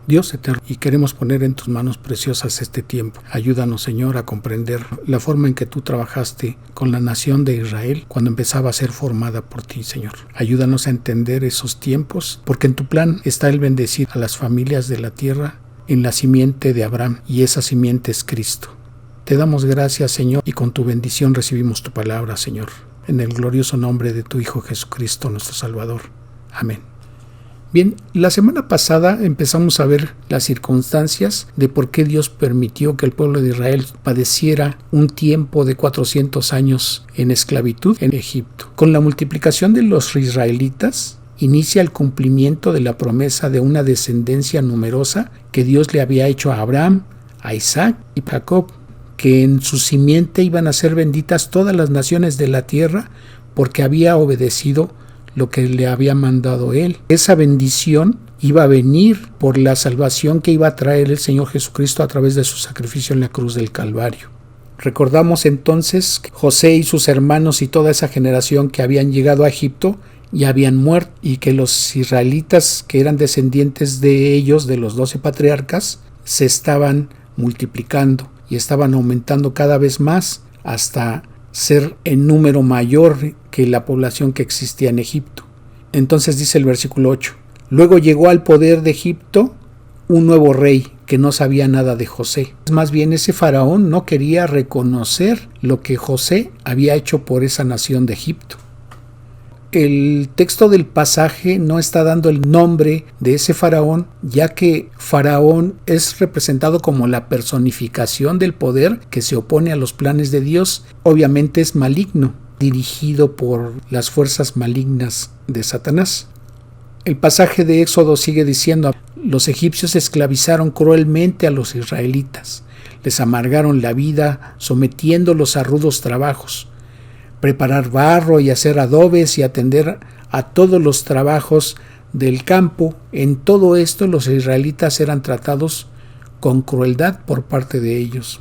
Dios eterno, y queremos poner en tus manos preciosas este tiempo. Ayúdanos, Señor, a comprender la forma en que tú trabajaste con la nación de Israel cuando empezaba a ser formada por ti, Señor. Ayúdanos a entender esos tiempos, porque en tu plan está el bendecir a las familias de la tierra en la simiente de Abraham, y esa simiente es Cristo. Te damos gracias, Señor, y con tu bendición recibimos tu palabra, Señor. En el glorioso nombre de tu Hijo Jesucristo, nuestro Salvador. Amén. Bien, la semana pasada empezamos a ver las circunstancias de por qué Dios permitió que el pueblo de Israel padeciera un tiempo de 400 años en esclavitud en Egipto. Con la multiplicación de los israelitas, inicia el cumplimiento de la promesa de una descendencia numerosa que Dios le había hecho a Abraham, a Isaac y a Jacob, que en su simiente iban a ser benditas todas las naciones de la tierra porque había obedecido lo que le había mandado él. Esa bendición iba a venir por la salvación que iba a traer el Señor Jesucristo a través de su sacrificio en la cruz del Calvario. Recordamos entonces que José y sus hermanos y toda esa generación que habían llegado a Egipto ya habían muerto, y que los israelitas que eran descendientes de ellos, de los 12 patriarcas, se estaban multiplicando y estaban aumentando cada vez más hasta ser en número mayor que la población que existía en Egipto. Entonces dice el versículo 8: luego llegó al poder de Egipto un nuevo rey que no sabía nada de José. Más bien, ese faraón no quería reconocer lo que José había hecho por esa nación de Egipto. El texto del pasaje no está dando el nombre de ese faraón, ya que faraón es representado como la personificación del poder que se opone a los planes de Dios. Obviamente es maligno, dirigido por las fuerzas malignas de Satanás. El pasaje de Éxodo sigue diciendo: los egipcios esclavizaron cruelmente a los israelitas, les amargaron la vida sometiéndolos a rudos trabajos, preparar barro y hacer adobes y atender a todos los trabajos del campo. En todo esto los israelitas eran tratados con crueldad por parte de ellos.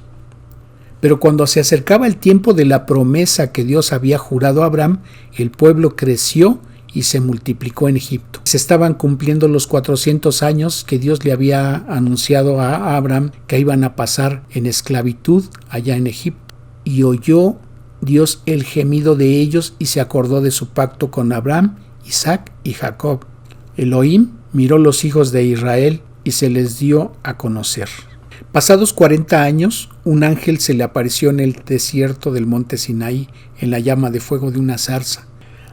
Pero cuando se acercaba el tiempo de la promesa que Dios había jurado a Abraham, el pueblo creció y se multiplicó en Egipto. Se estaban cumpliendo los 400 años que Dios le había anunciado a Abraham que iban a pasar en esclavitud allá en Egipto. Y oyó Dios el gemido de ellos y se acordó de su pacto con Abraham, Isaac y Jacob. Elohim miró los hijos de Israel y se les dio a conocer. Pasados 40 años, un ángel se le apareció en el desierto del monte Sinaí en la llama de fuego de una zarza.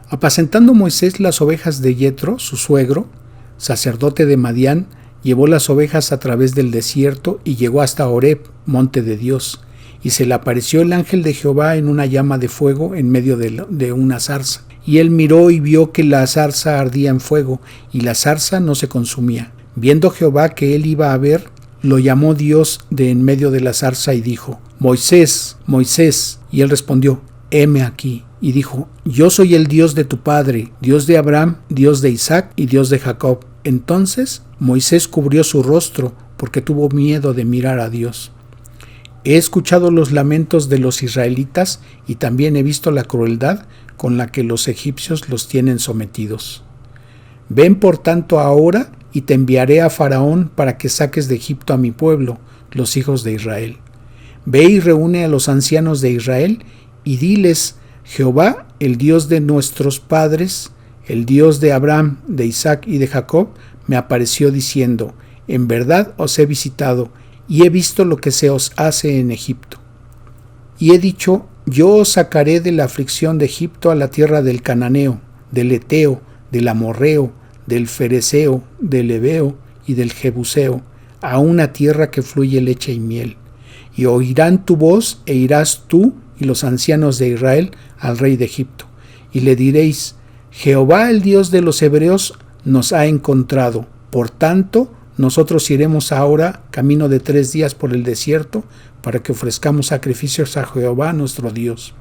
Apacentando Moisés las ovejas de Yetro, su suegro, sacerdote de Madián, llevó las ovejas a través del desierto y llegó hasta Horeb, monte de Dios. Y se le apareció el ángel de Jehová en una llama de fuego en medio de una zarza. Y él miró y vio que la zarza ardía en fuego, y la zarza no se consumía. Viendo Jehová que él iba a ver, lo llamó Dios de en medio de la zarza y dijo: Moisés, Moisés. Y él respondió: heme aquí. Y dijo: yo soy el Dios de tu padre, Dios de Abraham, Dios de Isaac y Dios de Jacob. Entonces Moisés cubrió su rostro porque tuvo miedo de mirar a Dios. He escuchado los lamentos de los israelitas y también he visto la crueldad con la que los egipcios los tienen sometidos. Ven por tanto ahora y te enviaré a Faraón para que saques de Egipto a mi pueblo, los hijos de Israel. Ve y reúne a los ancianos de Israel y diles: Jehová, el Dios de nuestros padres, el Dios de Abraham, de Isaac y de Jacob, me apareció diciendo: en verdad os he visitado y he visto lo que se os hace en Egipto. Y he dicho: yo os sacaré de la aflicción de Egipto a la tierra del Cananeo, del Eteo, del Amorreo, del Fereceo, del Heveo y del Jebuseo, a una tierra que fluye leche y miel. Y oirán tu voz e irás tú y los ancianos de Israel al rey de Egipto. Y le diréis: Jehová, el Dios de los hebreos, nos ha encontrado. Por tanto, nosotros iremos ahora camino de 3 días por el desierto para que ofrezcamos sacrificios a Jehová nuestro Dios.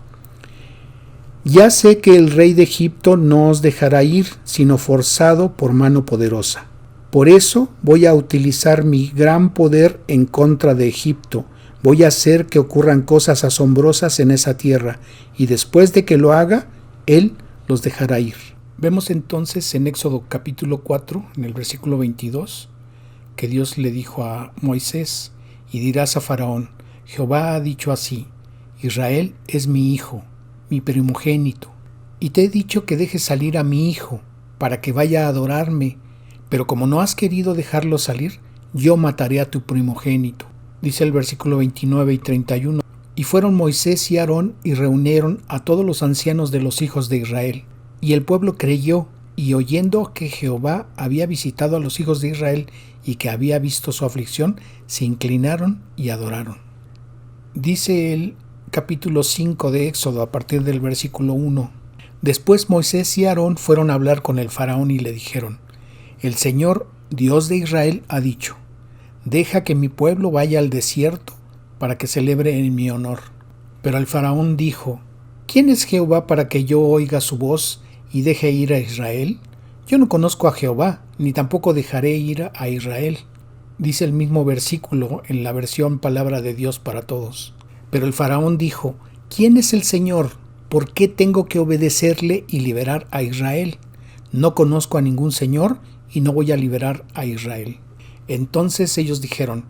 Ya sé que el rey de Egipto no os dejará ir, sino forzado por mano poderosa. Por eso voy a utilizar mi gran poder en contra de Egipto. Voy a hacer que ocurran cosas asombrosas en esa tierra, y después de que lo haga, él los dejará ir. Vemos entonces en Éxodo capítulo 4, en el versículo 22, que Dios le dijo a Moisés: y dirás a Faraón: Jehová ha dicho así, Israel es mi hijo, mi primogénito, y te he dicho que dejes salir a mi hijo, para que vaya a adorarme, pero como no has querido dejarlo salir, yo mataré a tu primogénito. Dice el versículo 29 y 31. Y fueron Moisés y Aarón y reunieron a todos los ancianos de los hijos de Israel. Y el pueblo creyó, y oyendo que Jehová había visitado a los hijos de Israel y que había visto su aflicción, se inclinaron y adoraron. Dice el capítulo 5 de Éxodo a partir del versículo 1. Después Moisés y Aarón fueron a hablar con el faraón y le dijeron: el Señor, Dios de Israel, ha dicho: deja que mi pueblo vaya al desierto para que celebre en mi honor. Pero el faraón dijo: ¿quién es Jehová para que yo oiga su voz y deje ir a Israel? Yo no conozco a Jehová, ni tampoco dejaré ir a Israel. Dice el mismo versículo en la versión Palabra de Dios para Todos. Pero el faraón dijo: ¿quién es el Señor? ¿Por qué tengo que obedecerle y liberar a Israel? No conozco a ningún Señor y no voy a liberar a Israel. Entonces ellos dijeron: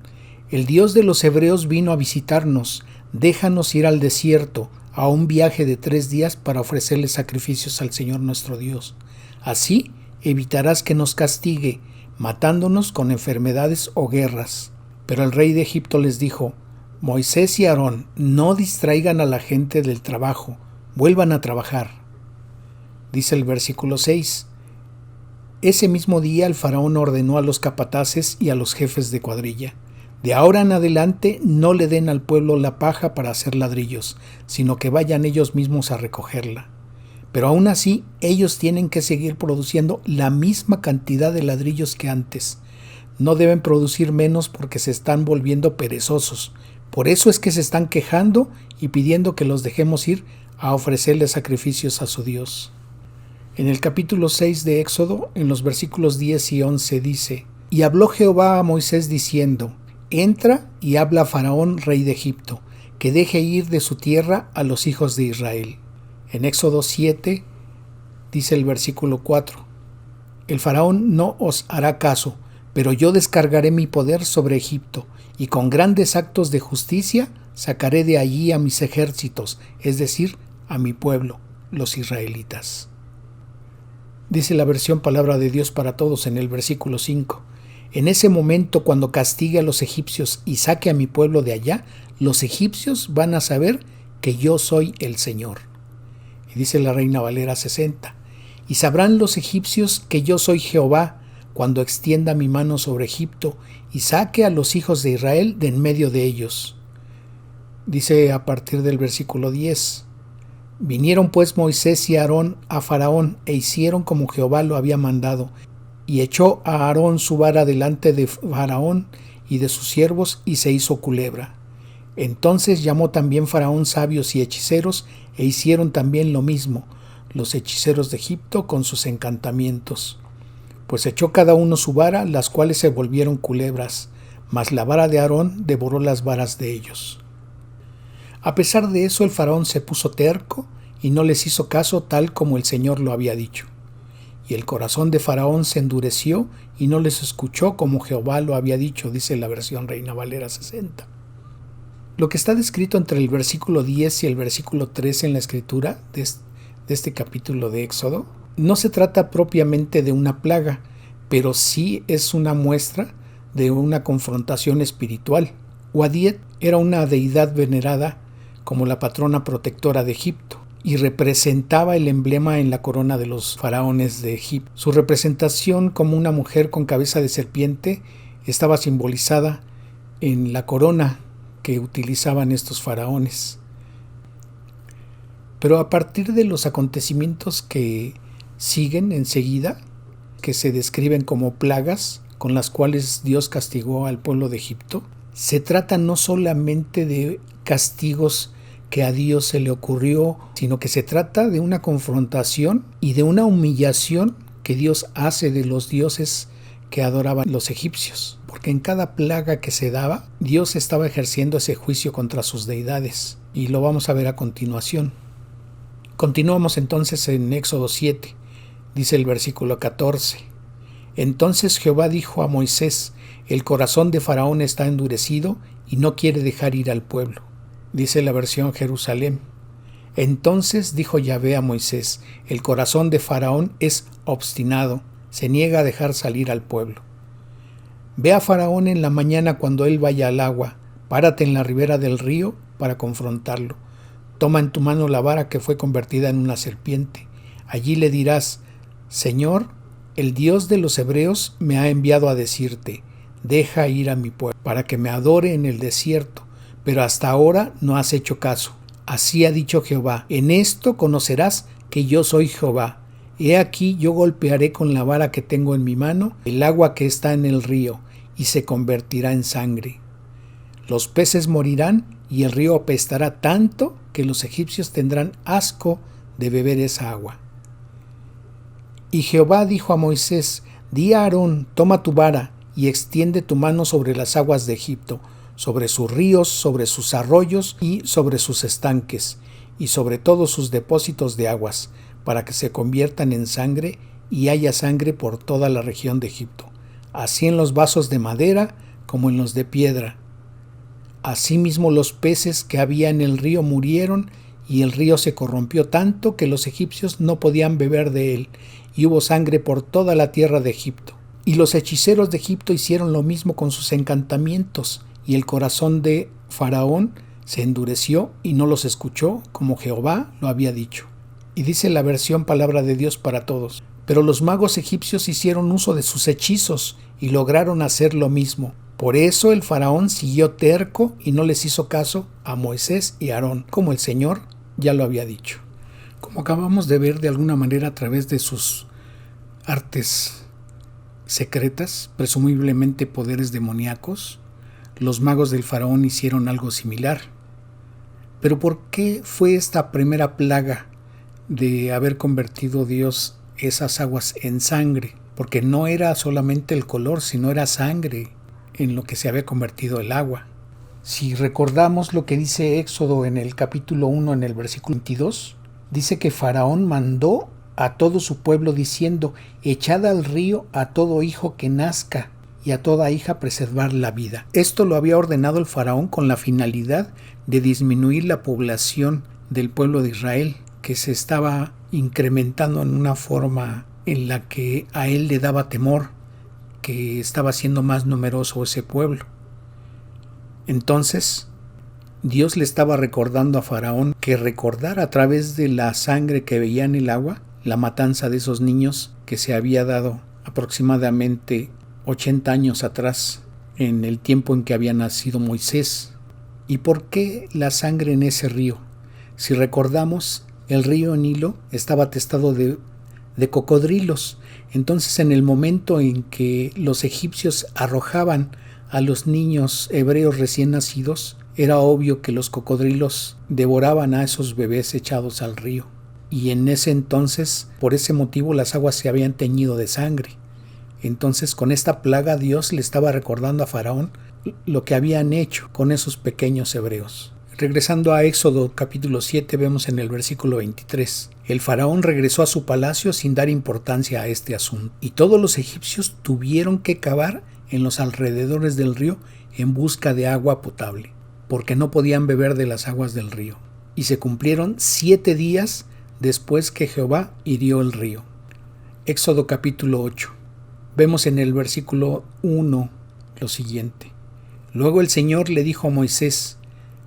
el Dios de los hebreos vino a visitarnos, déjanos ir al desierto, a un viaje de 3 días para ofrecerle sacrificios al Señor nuestro Dios. Así evitarás que nos castigue, matándonos con enfermedades o guerras. Pero el rey de Egipto les dijo: Moisés y Aarón, no distraigan a la gente del trabajo, vuelvan a trabajar. Dice el versículo 6. Ese mismo día el faraón ordenó a los capataces y a los jefes de cuadrilla: de ahora en adelante no le den al pueblo la paja para hacer ladrillos, sino que vayan ellos mismos a recogerla. Pero aún así, ellos tienen que seguir produciendo la misma cantidad de ladrillos que antes. No deben producir menos porque se están volviendo perezosos. Por eso es que se están quejando y pidiendo que los dejemos ir a ofrecerle sacrificios a su Dios. En el capítulo 6 de Éxodo, en los versículos 10 y 11 dice: y habló Jehová a Moisés diciendo: entra y habla a Faraón, rey de Egipto, que deje ir de su tierra a los hijos de Israel. En Éxodo 7 dice el versículo 4: el Faraón no os hará caso, pero yo descargaré mi poder sobre Egipto, y con grandes actos de justicia sacaré de allí a mis ejércitos, es decir, a mi pueblo, los israelitas. Dice la versión Palabra de Dios para Todos en el versículo 5: en ese momento, cuando castigue a los egipcios y saque a mi pueblo de allá, los egipcios van a saber que yo soy el Señor. Y dice la Reina Valera 60: y sabrán los egipcios que yo soy Jehová, cuando extienda mi mano sobre Egipto y saque a los hijos de Israel de en medio de ellos. Dice a partir del versículo 10: vinieron pues Moisés y Aarón a Faraón e hicieron como Jehová lo había mandado, y echó a Aarón su vara delante de Faraón y de sus siervos, y se hizo culebra. Entonces llamó también Faraón sabios y hechiceros, e hicieron también lo mismo, los hechiceros de Egipto con sus encantamientos. Pues echó cada uno su vara, las cuales se volvieron culebras, mas la vara de Aarón devoró las varas de ellos. A pesar de eso, el Faraón se puso terco y no les hizo caso, tal como el Señor lo había dicho. Y el corazón de Faraón se endureció y no les escuchó como Jehová lo había dicho, dice la versión Reina Valera 60. Lo que está descrito entre el versículo 10 y el versículo 13 en la escritura de este capítulo de Éxodo no se trata propiamente de una plaga, pero sí es una muestra de una confrontación espiritual. Uadiet era una deidad venerada como la patrona protectora de Egipto y representaba el emblema en la corona de los faraones de Egipto. Su representación como una mujer con cabeza de serpiente estaba simbolizada en la corona que utilizaban estos faraones. Pero a partir de los acontecimientos que siguen enseguida, que se describen como plagas con las cuales Dios castigó al pueblo de Egipto, se trata no solamente de castigos que a Dios se le ocurrió, sino que se trata de una confrontación y de una humillación que Dios hace de los dioses que adoraban los egipcios. Porque en cada plaga que se daba, Dios estaba ejerciendo ese juicio contra sus deidades. Y lo vamos a ver a continuación. Continuamos entonces en Éxodo 7. Dice el versículo 14: Entonces Jehová dijo a Moisés: el corazón de Faraón está endurecido y no quiere dejar ir al pueblo. Dice la versión Jerusalén. Entonces dijo Yahvé a Moisés: el corazón de Faraón es obstinado, se niega a dejar salir al pueblo. Ve a Faraón en la mañana cuando él vaya al agua, párate en la ribera del río para confrontarlo. Toma en tu mano la vara que fue convertida en una serpiente. Allí le dirás: Señor, el Dios de los hebreos me ha enviado a decirte: deja ir a mi pueblo, para que me adore en el desierto, pero hasta ahora no has hecho caso. Así ha dicho Jehová: en esto conocerás que yo soy Jehová. He aquí yo golpearé con la vara que tengo en mi mano el agua que está en el río, y se convertirá en sangre. Los peces morirán, y el río apestará tanto que los egipcios tendrán asco de beber esa agua. Y Jehová dijo a Moisés: di a Aarón: toma tu vara y extiende tu mano sobre las aguas de Egipto, sobre sus ríos, sobre sus arroyos y sobre sus estanques, y sobre todos sus depósitos de aguas, para que se conviertan en sangre y haya sangre por toda la región de Egipto, así en los vasos de madera como en los de piedra. Asimismo los peces que había en el río murieron, y el río se corrompió tanto que los egipcios no podían beber de él, y hubo sangre por toda la tierra de Egipto. Y los hechiceros de Egipto hicieron lo mismo con sus encantamientos, y el corazón de Faraón se endureció y no los escuchó, como Jehová lo había dicho. Y dice la versión Palabra de Dios para Todos: pero los magos egipcios hicieron uso de sus hechizos y lograron hacer lo mismo. Por eso el Faraón siguió terco y no les hizo caso a Moisés y Aarón, como el Señor ya lo había dicho. Como acabamos de ver, de alguna manera, a través de sus artes secretas, presumiblemente poderes demoníacos, los magos del Faraón hicieron algo similar. Pero ¿por qué fue esta primera plaga de haber convertido Dios esas aguas en sangre? Porque no era solamente el color, sino era sangre en lo que se había convertido el agua. Si recordamos lo que dice Éxodo en el capítulo 1, en el versículo 22, dice que Faraón mandó a todo su pueblo diciendo: echad al río a todo hijo que nazca y a toda hija preservar la vida. Esto lo había ordenado el Faraón con la finalidad de disminuir la población del pueblo de Israel, que se estaba incrementando en una forma en la que a él le daba temor, que estaba siendo más numeroso ese pueblo. Entonces, Dios le estaba recordando a Faraón que recordara a través de la sangre que veía en el agua la matanza de esos niños que se había dado aproximadamente 80 años atrás, en el tiempo en que había nacido Moisés. ¿Y por qué la sangre en ese río? Si recordamos, el río Nilo estaba atestado de cocodrilos. Entonces, en el momento en que los egipcios arrojaban a los niños hebreos recién nacidos, era obvio que los cocodrilos devoraban a esos bebés echados al río. Y en ese entonces, por ese motivo, las aguas se habían teñido de sangre. Entonces, con esta plaga, Dios le estaba recordando a Faraón lo que habían hecho con esos pequeños hebreos. Regresando a Éxodo capítulo 7, vemos en el versículo 23: el Faraón regresó a su palacio sin dar importancia a este asunto, y todos los egipcios tuvieron que cavar en los alrededores del río en busca de agua potable, porque no podían beber de las aguas del río. Y se cumplieron 7 días después que Jehová hirió el río. Éxodo capítulo 8. Vemos en el versículo 1 lo siguiente: luego el Señor le dijo a Moisés: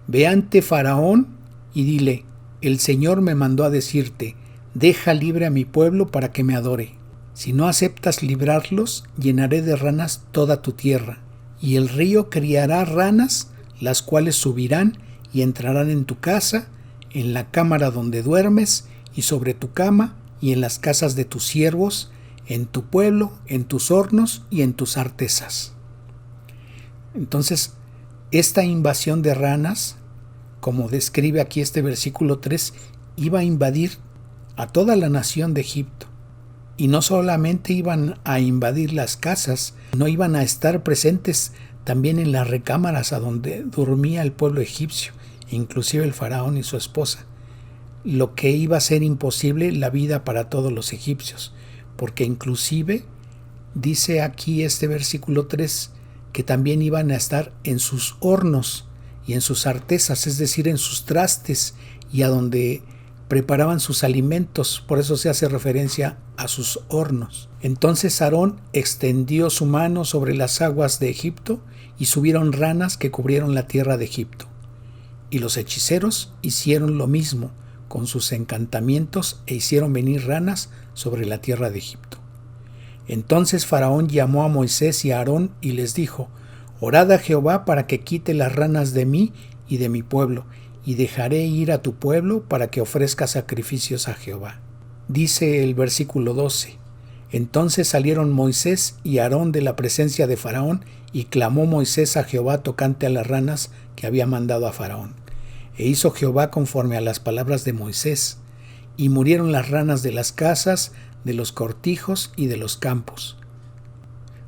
ve ante Faraón y dile: el Señor me mandó a decirte: deja libre a mi pueblo para que me adore. Si no aceptas librarlos, llenaré de ranas toda tu tierra, y el río criará ranas, las cuales subirán y entrarán en tu casa, en la cámara donde duermes, y sobre tu cama, y en las casas de tus siervos, en tu pueblo, en tus hornos y en tus artesas. Entonces, esta invasión de ranas, como describe aquí este versículo 3, iba a invadir a toda la nación de Egipto. Y no solamente iban a invadir las casas, no iban a estar presentes también en las recámaras a donde dormía el pueblo egipcio, inclusive el faraón y su esposa, lo que iba a ser imposible la vida para todos los egipcios, porque inclusive Dice aquí este versículo 3 que también iban a estar en sus hornos y en sus artesas, es decir, en sus trastes y a donde preparaban sus alimentos. Por eso se hace referencia a sus hornos. Entonces Aarón extendió su mano sobre las aguas de Egipto y subieron ranas que cubrieron la tierra de Egipto. Y los hechiceros hicieron lo mismo con sus encantamientos e hicieron venir ranas sobre la tierra de Egipto. Entonces Faraón llamó a Moisés y a Aarón y les dijo: Orad a Jehová para que quite las ranas de mí y de mi pueblo, y dejaré ir a tu pueblo para que ofrezca sacrificios a Jehová. Dice el versículo 12: Entonces salieron Moisés y Aarón de la presencia de Faraón, y clamó Moisés a Jehová tocante a las ranas que había mandado a Faraón. E hizo Jehová conforme a las palabras de Moisés, y murieron las ranas de las casas, de los cortijos y de los campos.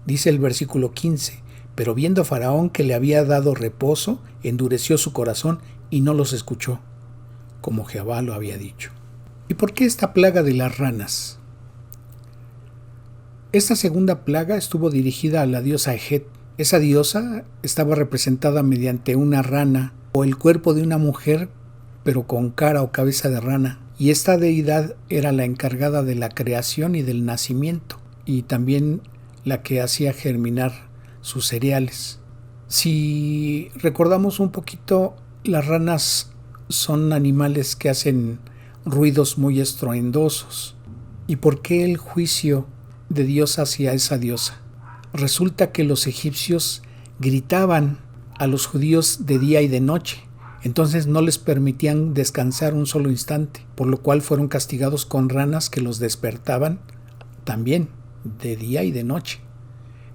Dice el versículo 15: Pero viendo Faraón que le había dado reposo, endureció su corazón y no los escuchó, como Jehová lo había dicho. ¿Y por qué esta plaga de las ranas? Esta segunda plaga estuvo dirigida a la diosa Het. Esa diosa estaba representada mediante una rana o el cuerpo de una mujer, pero con cara o cabeza de rana. Y esta deidad era la encargada de la creación y del nacimiento, y también la que hacía germinar sus cereales. Si recordamos un poquito, las ranas son animales que hacen ruidos muy estruendosos. ¿Y por qué el juicio de Dios hacia esa diosa? Resulta que los egipcios gritaban a los judíos de día y de noche. Entonces no les permitían descansar un solo instante, por lo cual fueron castigados con ranas que los despertaban también de día y de noche.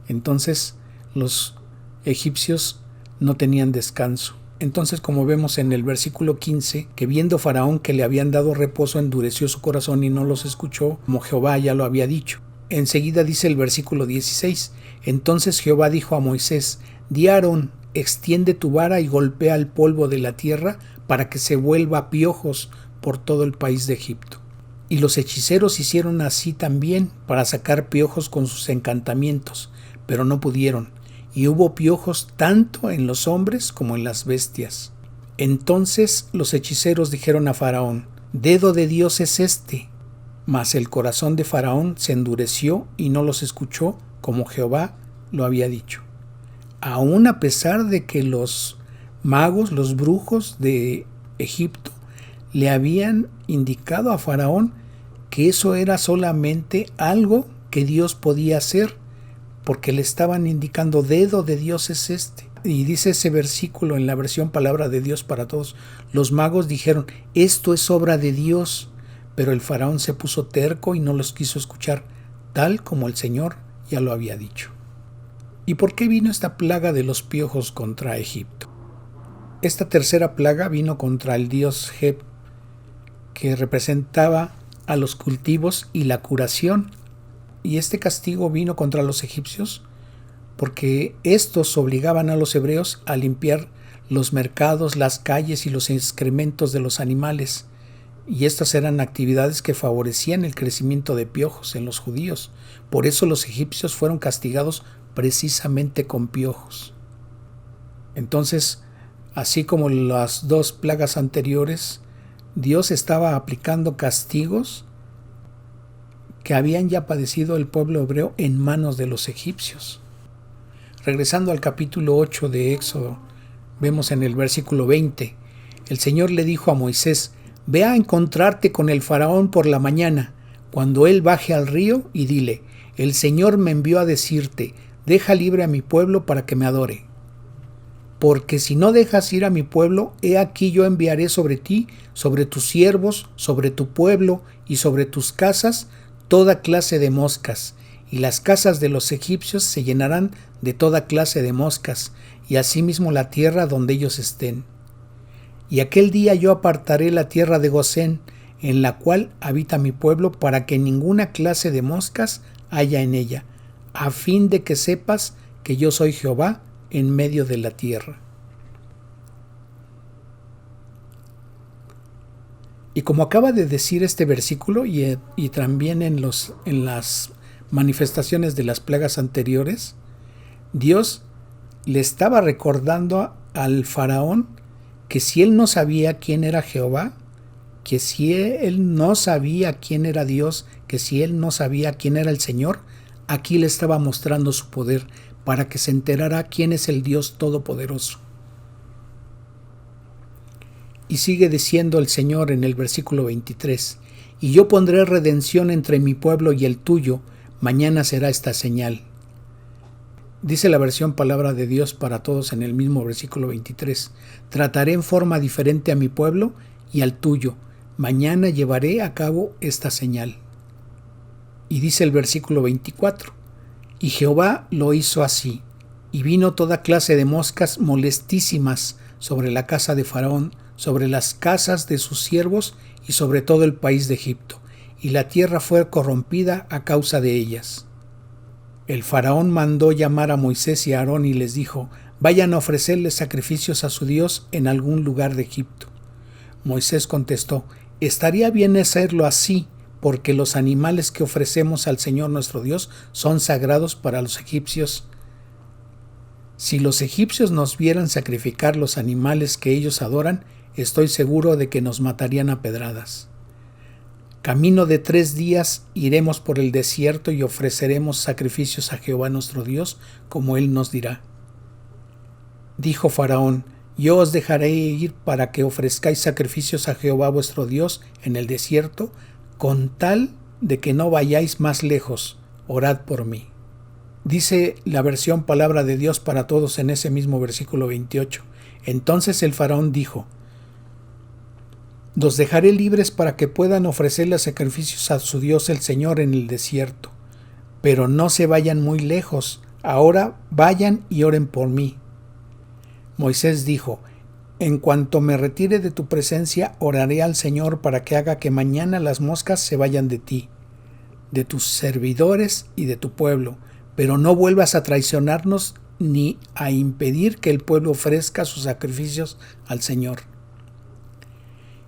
Entonces los egipcios no tenían descanso. Entonces, como vemos en el versículo 15, que viendo Faraón que le habían dado reposo, endureció su corazón y no los escuchó, como Jehová ya lo había dicho. Enseguida dice el versículo 16: Entonces Jehová dijo a Moisés: Di a Aarón, extiende tu vara y golpea el polvo de la tierra para que se vuelva piojos por todo el país de Egipto. Y los hechiceros hicieron así también para sacar piojos con sus encantamientos, pero no pudieron, y hubo piojos tanto en los hombres como en las bestias. Entonces los hechiceros dijeron a Faraón: Dedo de Dios es este. Mas el corazón de Faraón se endureció y no los escuchó, como Jehová lo había dicho. Aún a pesar de que los magos, los brujos de Egipto, le habían indicado a Faraón que eso era solamente algo que Dios podía hacer, porque le estaban indicando: dedo de Dios es este. Y dice ese versículo en la versión Palabra de Dios para Todos: los magos dijeron: esto es obra de Dios. Pero el Faraón se puso terco y no los quiso escuchar, tal como el Señor ya lo había dicho. ¿Y por qué vino esta plaga de los piojos contra Egipto? Esta tercera plaga vino contra el dios Heb, que representaba a los cultivos y la curación. Y este castigo vino contra los egipcios porque estos obligaban a los hebreos a limpiar los mercados, las calles y los excrementos de los animales. Y estas eran actividades que favorecían el crecimiento de piojos en los judíos. Por eso los egipcios fueron castigados precisamente con piojos. Entonces, así como las dos plagas anteriores, Dios estaba aplicando castigos que habían ya padecido el pueblo hebreo en manos de los egipcios. Regresando al capítulo 8 de Éxodo, vemos en el versículo 20, el Señor le dijo a Moisés: Ve a encontrarte con el faraón por la mañana, cuando él baje al río, y dile: el Señor me envió a decirte: deja libre a mi pueblo para que me adore. Porque si no dejas ir a mi pueblo, he aquí yo enviaré sobre ti, sobre tus siervos, sobre tu pueblo y sobre tus casas, toda clase de moscas, y las casas de los egipcios se llenarán de toda clase de moscas, y asimismo la tierra donde ellos estén. Y aquel día yo apartaré la tierra de Gosén, en la cual habita mi pueblo, para que ninguna clase de moscas haya en ella, a fin de que sepas que yo soy Jehová en medio de la tierra. Y como acaba de decir este versículo, y también en las manifestaciones de las plagas anteriores, Dios le estaba recordando al faraón que si él no sabía quién era Jehová, que si él no sabía quién era Dios, que si él no sabía quién era el Señor, aquí le estaba mostrando su poder para que se enterara quién es el Dios Todopoderoso. Y sigue diciendo el Señor en el versículo 23, y yo pondré redención entre mi pueblo y el tuyo, mañana será esta señal. Dice la versión Palabra de Dios para Todos en el mismo versículo 23, trataré en forma diferente a mi pueblo y al tuyo, mañana llevaré a cabo esta señal. Y dice el versículo 24, y Jehová lo hizo así, y vino toda clase de moscas molestísimas sobre la casa de Faraón, sobre las casas de sus siervos y sobre todo el país de Egipto, y la tierra fue corrompida a causa de ellas. El faraón mandó llamar a Moisés y a Aarón y les dijo, vayan a ofrecerles sacrificios a su Dios en algún lugar de Egipto. Moisés contestó, estaría bien hacerlo así, porque los animales que ofrecemos al Señor nuestro Dios son sagrados para los egipcios. Si los egipcios nos vieran sacrificar los animales que ellos adoran, estoy seguro de que nos matarían a pedradas. Camino de 3 días iremos por el desierto y ofreceremos sacrificios a Jehová nuestro Dios, como Él nos dirá. Dijo Faraón, yo os dejaré ir para que ofrezcáis sacrificios a Jehová vuestro Dios en el desierto, con tal de que no vayáis más lejos, orad por mí. Dice la versión Palabra de Dios para Todos en ese mismo versículo 28. Entonces el faraón dijo, los dejaré libres para que puedan ofrecerle sacrificios a su Dios el Señor en el desierto, pero no se vayan muy lejos, ahora vayan y oren por mí. Moisés dijo, en cuanto me retire de tu presencia, oraré al Señor para que haga que mañana las moscas se vayan de ti, de tus servidores y de tu pueblo, pero no vuelvas a traicionarnos ni a impedir que el pueblo ofrezca sus sacrificios al Señor.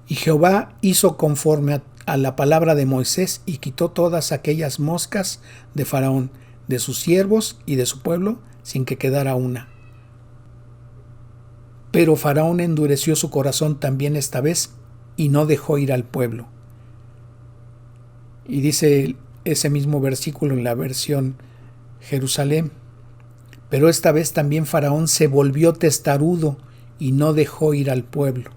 Y Jehová hizo conforme a la palabra de Moisés y quitó todas aquellas moscas de Faraón, de sus siervos y de su pueblo, sin que quedara una. Pero Faraón endureció su corazón también esta vez y no dejó ir al pueblo. Y dice ese mismo versículo en la versión Jerusalén, pero esta vez también Faraón se volvió testarudo y no dejó ir al pueblo.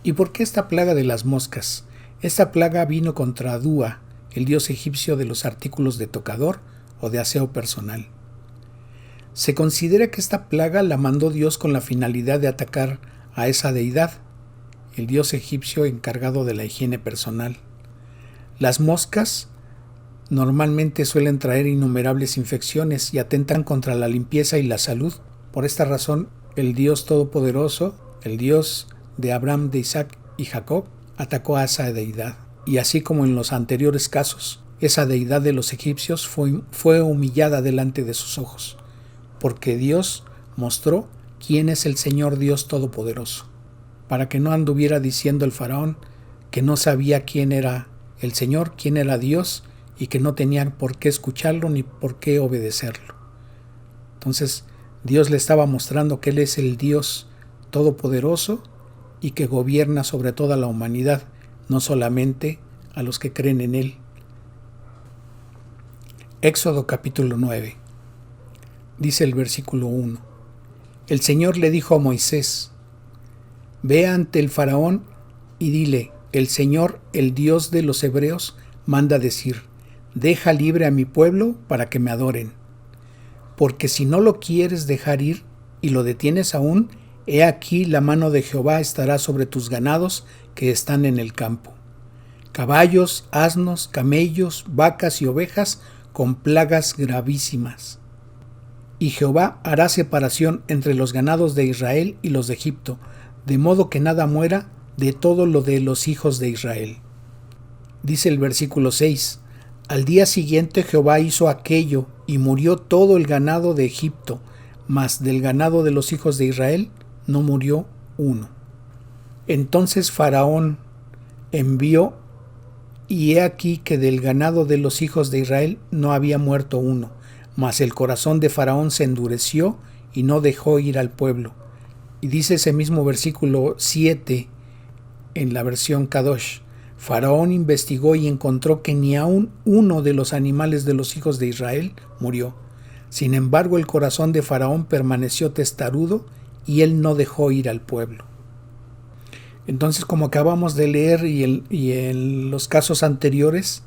¿Y por qué esta plaga de las moscas? Esta plaga vino contra Dúa, el dios egipcio de los artículos de tocador o de aseo personal. Se considera que esta plaga la mandó Dios con la finalidad de atacar a esa deidad, el dios egipcio encargado de la higiene personal. Las moscas normalmente suelen traer innumerables infecciones y atentan contra la limpieza y la salud. Por esta razón, el Dios Todopoderoso, el Dios de Abraham, de Isaac y Jacob, atacó a esa deidad. Y así como en los anteriores casos, esa deidad de los egipcios fue humillada delante de sus ojos, porque Dios mostró quién es el Señor Dios Todopoderoso, para que no anduviera diciendo el faraón que no sabía quién era el Señor, quién era Dios, y que no tenían por qué escucharlo ni por qué obedecerlo. Entonces Dios le estaba mostrando que Él es el Dios Todopoderoso y que gobierna sobre toda la humanidad, no solamente a los que creen en Él. Éxodo capítulo 9. Dice el versículo 1. El Señor le dijo a Moisés, ve ante el faraón y dile, el Señor, el Dios de los hebreos, manda decir, deja libre a mi pueblo para que me adoren. Porque si no lo quieres dejar ir y lo detienes aún, he aquí la mano de Jehová estará sobre tus ganados que están en el campo. Caballos, asnos, camellos, vacas y ovejas con plagas gravísimas. Y Jehová hará separación entre los ganados de Israel y los de Egipto, de modo que nada muera de todo lo de los hijos de Israel. Dice el versículo 6, al día siguiente Jehová hizo aquello y murió todo el ganado de Egipto, mas del ganado de los hijos de Israel no murió uno. Entonces Faraón envió Y he aquí que del ganado de los hijos de Israel no había muerto uno, mas el corazón de Faraón se endureció y no dejó ir al pueblo. Y dice ese mismo versículo 7 en la versión Kadosh: Faraón investigó y encontró que ni aun uno de los animales de los hijos de Israel murió. Sin embargo, el corazón de Faraón permaneció testarudo y él no dejó ir al pueblo. Entonces, como acabamos de leer y en los casos anteriores,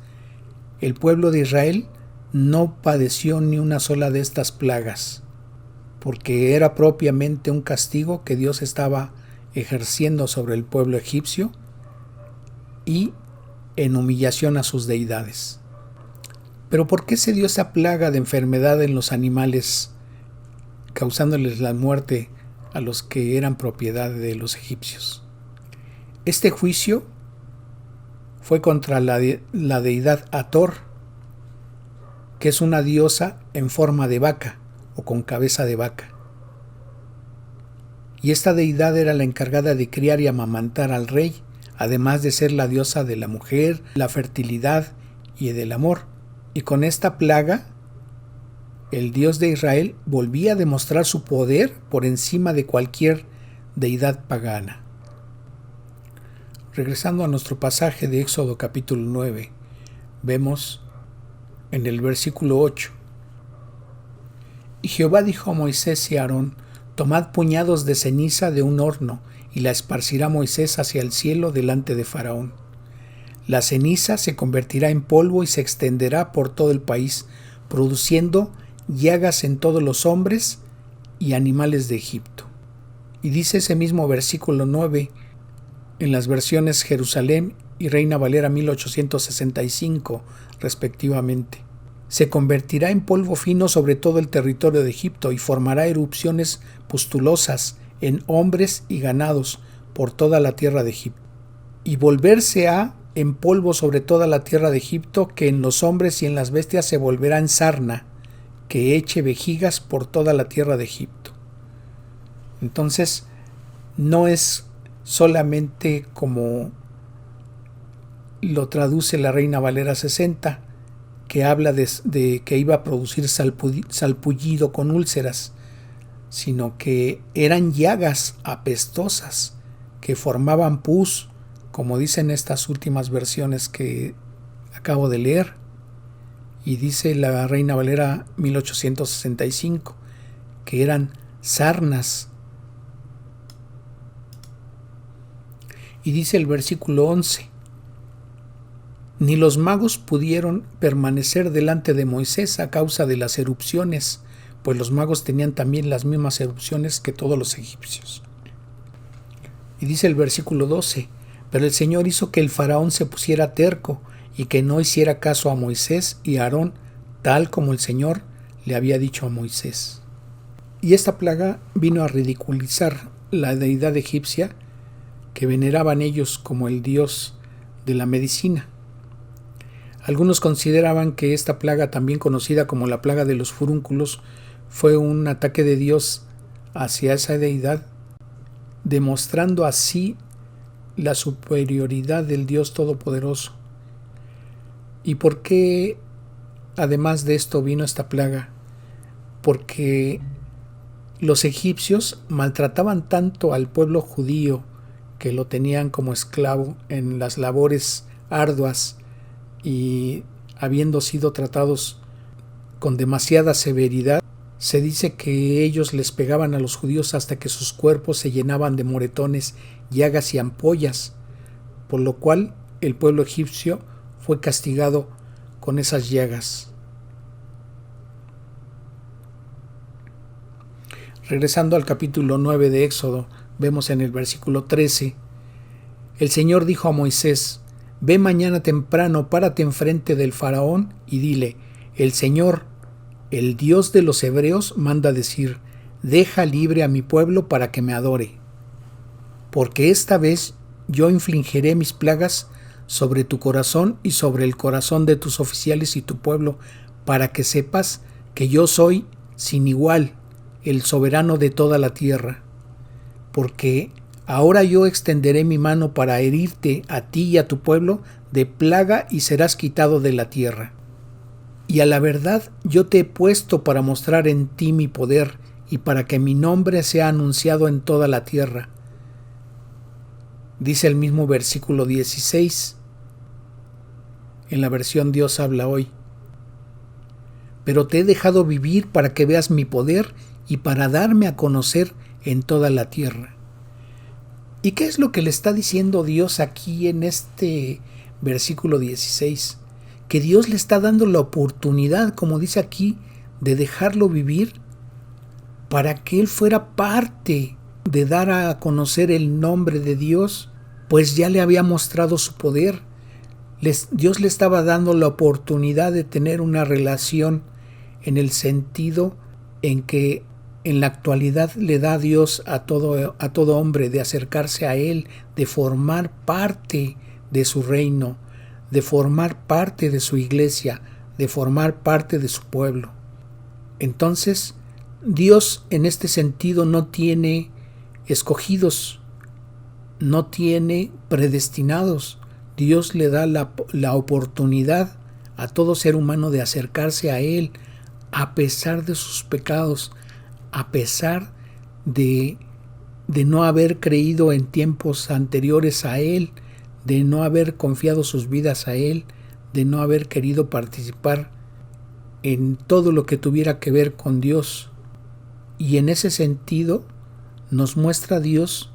el pueblo de Israel no padeció ni una sola de estas plagas, porque era propiamente un castigo que Dios estaba ejerciendo sobre el pueblo egipcio y en humillación a sus deidades. Pero ¿por qué se dio esa plaga de enfermedad en los animales, causándoles la muerte a los que eran propiedad de los egipcios? Este juicio fue contra la deidad Hathor, que es una diosa en forma de vaca o con cabeza de vaca. Y esta deidad era la encargada de criar y amamantar al rey, además de ser la diosa de la mujer, la fertilidad y del amor. Y con esta plaga, el Dios de Israel volvía a demostrar su poder por encima de cualquier deidad pagana. Regresando a nuestro pasaje de Éxodo capítulo 9, vemos en el versículo 8: Y Jehová dijo a Moisés y a Aarón: Tomad puñados de ceniza de un horno, y la esparcirá Moisés hacia el cielo delante de Faraón. La ceniza se convertirá en polvo y se extenderá por todo el país, produciendo llagas en todos los hombres y animales de Egipto. Y dice ese mismo versículo 9, en las versiones Jerusalén y Reina Valera 1865, respectivamente: Se convertirá en polvo fino sobre todo el territorio de Egipto y formará erupciones pustulosas en hombres y ganados por toda la tierra de Egipto. Y volverse en polvo sobre toda la tierra de Egipto, que en los hombres y en las bestias se volverá en sarna, que eche vejigas por toda la tierra de Egipto. Entonces, no es solamente como lo traduce la Reina Valera 60, que habla de que iba a producir salpullido con úlceras, sino que eran llagas apestosas que formaban pus, como dicen estas últimas versiones que acabo de leer. Y dice la Reina Valera 1865 que eran sarnas. Y dice el versículo 11: Ni los magos pudieron permanecer delante de Moisés a causa de las erupciones, pues los magos tenían también las mismas erupciones que todos los egipcios. Y dice el versículo 12: Pero el Señor hizo que el faraón se pusiera terco y que no hiciera caso a Moisés y a Aarón, tal como el Señor le había dicho a Moisés. Y esta plaga vino a ridiculizar la deidad egipcia que veneraban ellos como el dios de la medicina. Algunos consideraban que esta plaga, también conocida como la plaga de los furúnculos, fue un ataque de Dios hacia esa deidad, demostrando así la superioridad del Dios Todopoderoso. ¿Y por qué, además de esto, vino esta plaga? Porque los egipcios maltrataban tanto al pueblo judío, que lo tenían como esclavo en las labores arduas, y habiendo sido tratados con demasiada severidad, se dice que ellos les pegaban a los judíos hasta que sus cuerpos se llenaban de moretones, llagas y ampollas, por lo cual el pueblo egipcio fue castigado con esas llagas. Regresando al capítulo 9 de Éxodo, vemos en el versículo 13: El Señor dijo a Moisés: Ve mañana temprano, párate enfrente del faraón y dile: El Señor, el Dios de los hebreos, manda decir: Deja libre a mi pueblo para que me adore. Porque esta vez yo infligiré mis plagas sobre tu corazón y sobre el corazón de tus oficiales y tu pueblo, para que sepas que yo soy sin igual, el soberano de toda la tierra. Porque Ahora yo extenderé mi mano para herirte a ti y a tu pueblo de plaga y serás quitado de la tierra. Y a la verdad yo te he puesto para mostrar en ti mi poder y para que mi nombre sea anunciado en toda la tierra. Dice el mismo versículo 16 en la versión Dios habla hoy. Pero te he dejado vivir para que veas mi poder y para darme a conocer en toda la tierra. ¿Y qué es lo que le está diciendo Dios aquí en este versículo 16? Que Dios le está dando la oportunidad, como dice aquí, de dejarlo vivir para que él fuera parte de dar a conocer el nombre de Dios, pues ya le había mostrado su poder. Dios le estaba dando la oportunidad de tener una relación en el sentido en que en la actualidad le da a Dios a todo hombre de acercarse a Él, de formar parte de su reino, de formar parte de su iglesia, de formar parte de su pueblo. Entonces, Dios en este sentido no tiene escogidos, no tiene predestinados. Dios le da la oportunidad a todo ser humano de acercarse a Él a pesar de sus pecados, a pesar de no haber creído en tiempos anteriores a Él, de no haber confiado sus vidas a Él, de no haber querido participar en todo lo que tuviera que ver con Dios. Y en ese sentido nos muestra Dios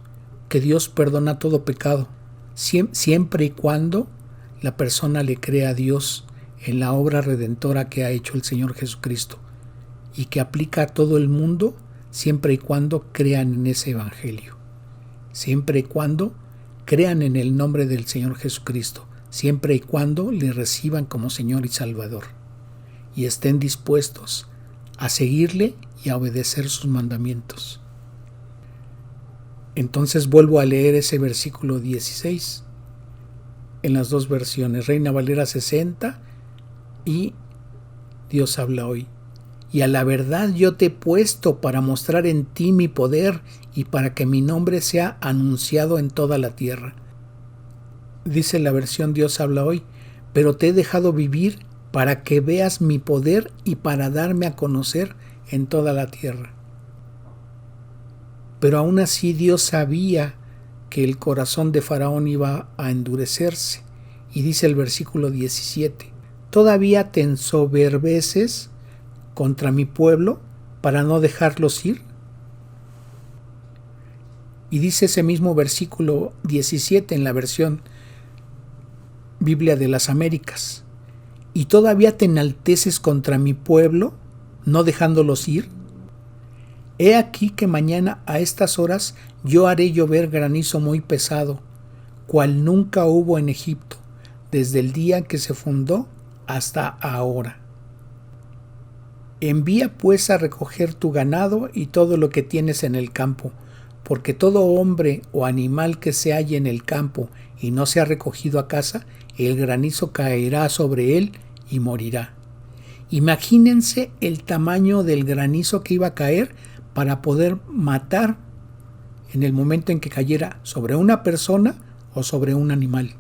que Dios perdona todo pecado, siempre y cuando la persona le crea a Dios en la obra redentora que ha hecho el Señor Jesucristo y que aplica a todo el mundo siempre y cuando crean en ese evangelio, siempre y cuando crean en el nombre del Señor Jesucristo, siempre y cuando le reciban como Señor y Salvador y estén dispuestos a seguirle y a obedecer sus mandamientos. Entonces vuelvo a leer ese versículo 16 en las dos versiones, Reina Valera 60 y Dios habla hoy. Y a la verdad yo te he puesto para mostrar en ti mi poder y para que mi nombre sea anunciado en toda la tierra. Dice la versión Dios habla hoy, pero te he dejado vivir para que veas mi poder y para darme a conocer en toda la tierra. Pero aún así Dios sabía que el corazón de Faraón iba a endurecerse. Y dice el versículo 17, ¿todavía te ensoberbeces contra mi pueblo para no dejarlos ir? Y dice ese mismo versículo 17 en la versión Biblia de las Américas, ¿y todavía te enalteces contra mi pueblo, no dejándolos ir? He aquí que mañana a estas horas yo haré llover granizo muy pesado, cual nunca hubo en Egipto, desde el día que se fundó hasta ahora. Envía pues a recoger tu ganado y todo lo que tienes en el campo, porque todo hombre o animal que se halle en el campo y no sea recogido a casa, el granizo caerá sobre él y morirá. Imagínense el tamaño del granizo que iba a caer para poder matar en el momento en que cayera sobre una persona o sobre un animal.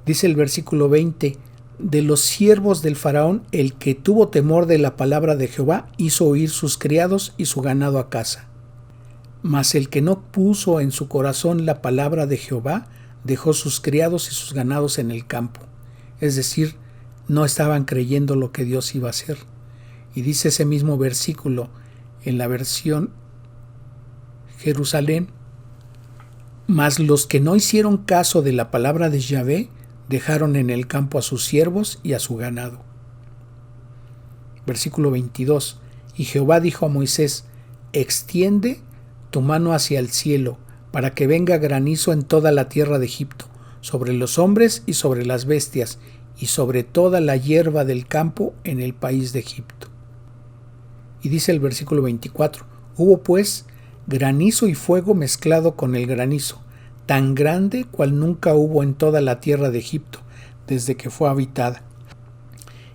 Dice el versículo 20, de los siervos del faraón, el que tuvo temor de la palabra de Jehová hizo huir sus criados y su ganado a casa. Mas el que no puso en su corazón la palabra de Jehová dejó sus criados y sus ganados en el campo. Es decir, no estaban creyendo lo que Dios iba a hacer. Y dice ese mismo versículo en la versión Jerusalén, mas los que no hicieron caso de la palabra de Yahvé dejaron en el campo a sus siervos y a su ganado. Versículo 22. Y Jehová dijo a Moisés, extiende tu mano hacia el cielo, para que venga granizo en toda la tierra de Egipto, sobre los hombres y sobre las bestias, y sobre toda la hierba del campo en el país de Egipto. Y dice el versículo 24, hubo pues granizo y fuego mezclado con el granizo, tan grande cual nunca hubo en toda la tierra de Egipto, desde que fue habitada.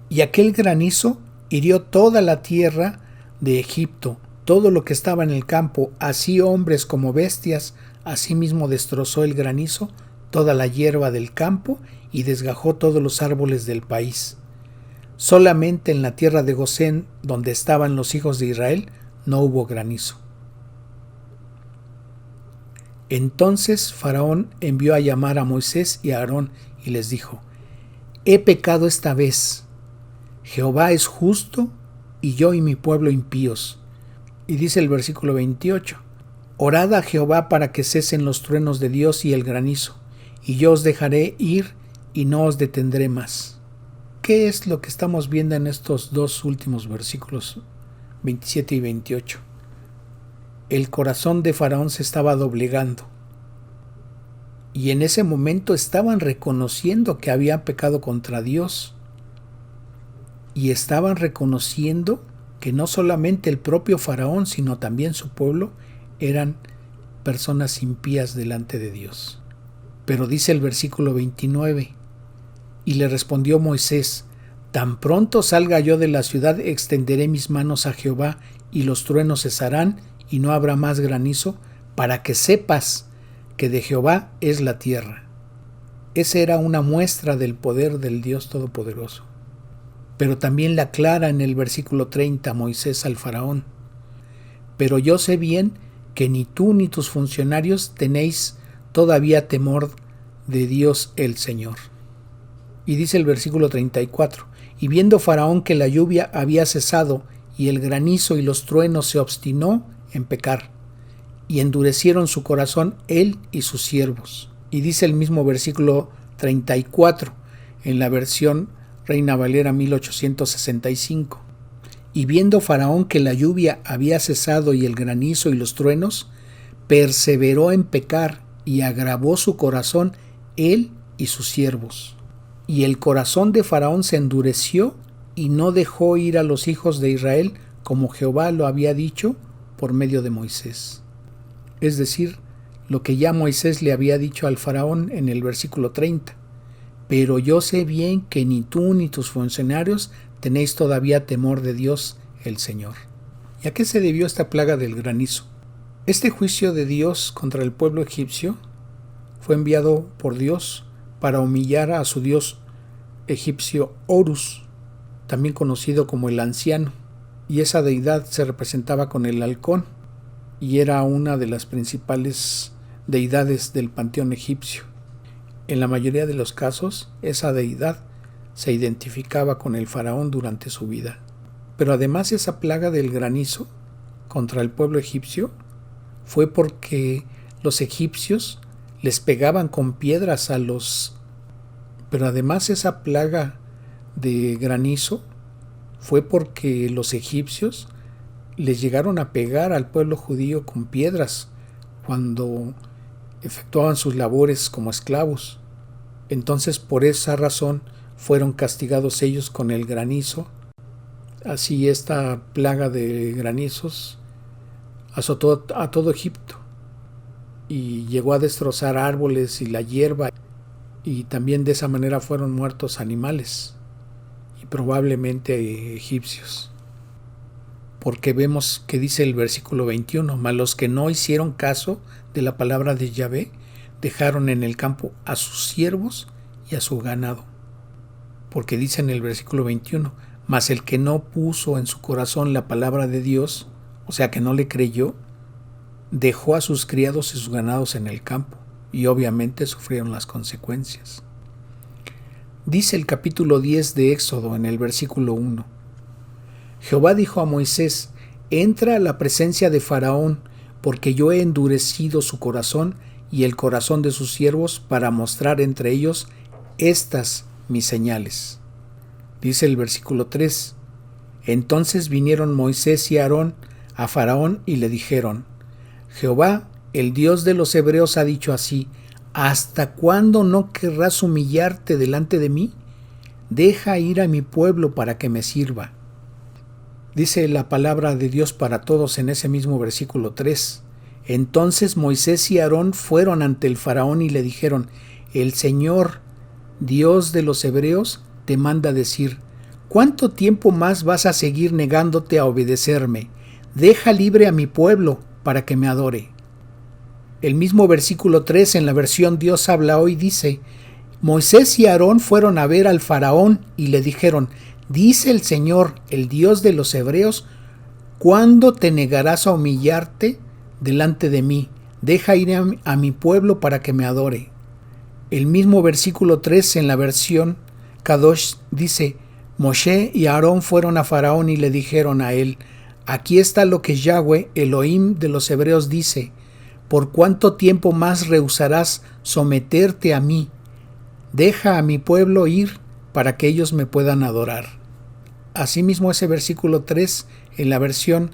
Y aquel granizo hirió toda la tierra de Egipto, todo lo que estaba en el campo, así hombres como bestias, Asimismo destrozó el granizo toda la hierba del campo y desgajó todos los árboles del país. Solamente en la tierra de Gosén, donde estaban los hijos de Israel, no hubo granizo. Entonces Faraón envió a llamar a Moisés y a Aarón y les dijo: He pecado esta vez. Jehová es justo y yo y mi pueblo impíos. Y dice el versículo 28: Orad a Jehová para que cesen los truenos de Dios y el granizo, y yo os dejaré ir y no os detendré más. ¿Qué es lo que estamos viendo en estos dos últimos versículos, 27 y 28? El corazón de Faraón se estaba doblegando. Y en ese momento estaban reconociendo que habían pecado contra Dios. Y estaban reconociendo que no solamente el propio Faraón, sino también su pueblo eran personas impías delante de Dios. Pero dice el versículo 29: Y le respondió Moisés: Tan pronto salga yo de la ciudad, extenderé mis manos a Jehová, y los truenos cesarán, y no habrá más granizo, para que sepas que de Jehová es la tierra. Esa era una muestra del poder del Dios Todopoderoso. Pero también la aclara en el versículo 30 Moisés al Faraón: Pero yo sé bien que ni tú ni tus funcionarios tenéis todavía temor de Dios el Señor. Y dice el versículo 34: Y viendo Faraón que la lluvia había cesado y el granizo y los truenos, se obstinó en pecar, y endurecieron su corazón él y sus siervos. Y dice el mismo versículo 34 en la versión Reina Valera 1865: Y viendo Faraón que la lluvia había cesado y el granizo y los truenos, perseveró en pecar y agravó su corazón él y sus siervos. Y el corazón de Faraón se endureció y no dejó ir a los hijos de Israel como Jehová lo había dicho por medio de Moisés. Es decir, lo que ya Moisés le había dicho al Faraón en el versículo 30. Pero yo sé bien que ni tú ni tus funcionarios tenéis todavía temor de Dios el Señor. ¿Y a qué se debió esta plaga del granizo? Este juicio de Dios contra el pueblo egipcio fue enviado por Dios para humillar a su dios egipcio Horus, también conocido como el anciano, y esa deidad se representaba con el halcón y era una de las principales deidades del panteón egipcio. En la mayoría de los casos, esa deidad se identificaba con el faraón durante su vida. Pero además, esa plaga del granizo contra el pueblo egipcio fue porque los egipcios les pegaban con piedras a los... Pero además esa plaga de granizo fue porque los egipcios les llegaron a pegar al pueblo judío con piedras cuando efectuaban sus labores como esclavos. Entonces, por esa razón fueron castigados ellos con el granizo. Así esta plaga de granizos azotó a todo Egipto y llegó a destrozar árboles y la hierba, y también de esa manera fueron muertos animales y probablemente egipcios. Porque vemos que dice el versículo 21: Mas los que no hicieron caso de la palabra de Yahvé dejaron en el campo a sus siervos y a su ganado. Porque dice en el versículo 21: Mas el que no puso en su corazón la palabra de Dios, o sea que no le creyó, dejó a sus criados y sus ganados en el campo, y obviamente sufrieron las consecuencias. Dice el capítulo 10 de Éxodo en el versículo 1: Jehová dijo a Moisés: Entra a la presencia de Faraón, porque yo he endurecido su corazón y el corazón de sus siervos para mostrar entre ellos estas mis señales. Dice el versículo 3: Entonces vinieron Moisés y Aarón a Faraón y le dijeron: Jehová, el Dios de los hebreos, ha dicho así: ¿Hasta cuándo no querrás humillarte delante de mí? Deja ir a mi pueblo para que me sirva. Dice la palabra de Dios para todos en ese mismo versículo 3. Entonces Moisés y Aarón fueron ante el Faraón y le dijeron: El Señor, Dios de los hebreos, te manda decir: ¿Cuánto tiempo más vas a seguir negándote a obedecerme? Deja libre a mi pueblo para que me adore. El mismo versículo 3 en la versión Dios habla hoy dice: Moisés y Aarón fueron a ver al faraón y le dijeron: dice el Señor, el Dios de los hebreos, ¿cuándo te negarás a humillarte delante de mí? Deja ir a mi pueblo para que me adore. El mismo versículo 3 en la versión Kadosh dice: Moshe y Aarón fueron a faraón y le dijeron a él: aquí está lo que Yahweh, Elohim de los hebreos, dice: ¿por cuánto tiempo más rehusarás someterte a mí? Deja a mi pueblo ir para que ellos me puedan adorar. Asimismo, ese versículo 3 en la versión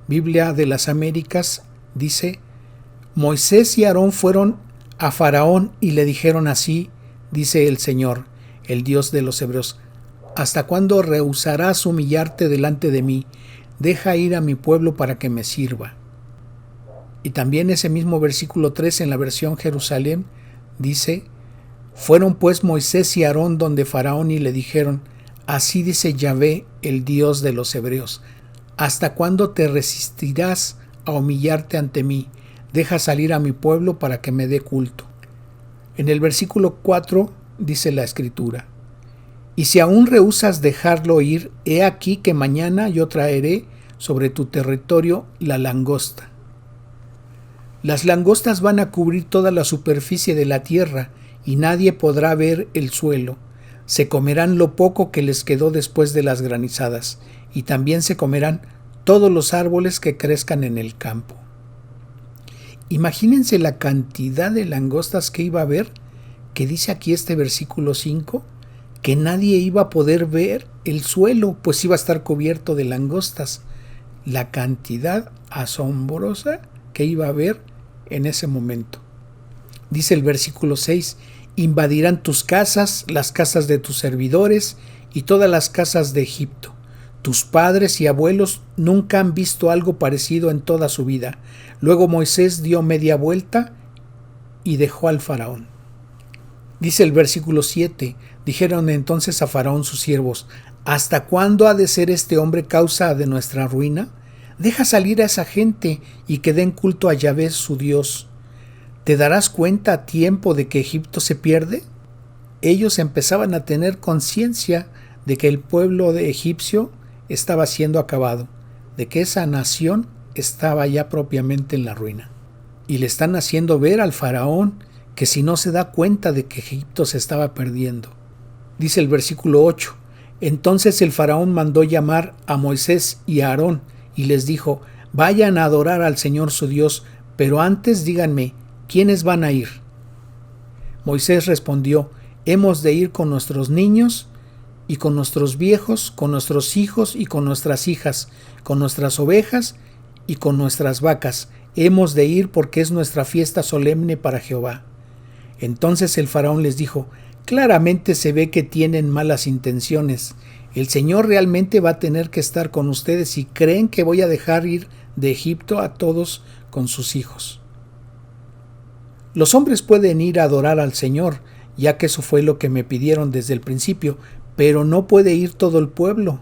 Biblia de las Américas dice: Moisés y Aarón fueron a faraón y le dijeron así, dice el Señor, el Dios de los hebreos: ¿hasta cuándo rehusarás humillarte delante de mí? Deja ir a mi pueblo para que me sirva. Y también ese mismo versículo 3 en la versión Jerusalén dice: fueron pues Moisés y Aarón donde faraón y le dijeron: así dice Yahvé, el Dios de los hebreos: ¿hasta cuándo te resistirás a humillarte ante mí? Deja salir a mi pueblo para que me dé culto. En el versículo 4 dice la Escritura: y si aún rehusas dejarlo ir, he aquí que mañana yo traeré sobre tu territorio la langosta. Las langostas van a cubrir toda la superficie de la tierra y nadie podrá ver el suelo. Se comerán lo poco que les quedó después de las granizadas, y también se comerán todos los árboles que crezcan en el campo. Imagínense la cantidad de langostas que iba a haber, que dice aquí este versículo 5, que nadie iba a poder ver el suelo, pues iba a estar cubierto de langostas. La cantidad asombrosa que iba a haber en ese momento. Dice el versículo 6: invadirán tus casas, las casas de tus servidores y todas las casas de Egipto. Tus padres y abuelos nunca han visto algo parecido en toda su vida. Luego Moisés dio media vuelta y dejó al faraón. Dice el versículo 7: dijeron entonces a faraón sus siervos: ¿hasta cuándo ha de ser este hombre causa de nuestra ruina? Deja salir a esa gente y que den culto a Yahvé su Dios. ¿Te darás cuenta a tiempo de que Egipto se pierde? Ellos empezaban a tener conciencia de que el pueblo de egipcio estaba siendo acabado, de que esa nación estaba ya propiamente en la ruina. Y le están haciendo ver al faraón que si no se da cuenta de que Egipto se estaba perdiendo. Dice el versículo 8: entonces el faraón mandó llamar a Moisés y a Aarón y les dijo: vayan a adorar al Señor su Dios, pero antes díganme, ¿quiénes van a ir? Moisés respondió: hemos de ir con nuestros niños y con nuestros viejos, con nuestros hijos y con nuestras hijas, con nuestras ovejas y con nuestras vacas. Hemos de ir porque es nuestra fiesta solemne para Jehová. Entonces el faraón les dijo: claramente se ve que tienen malas intenciones. El Señor realmente va a tener que estar con ustedes y creen que voy a dejar ir de Egipto a todos con sus hijos. Los hombres pueden ir a adorar al Señor, ya que eso fue lo que me pidieron desde el principio, pero no puede ir todo el pueblo.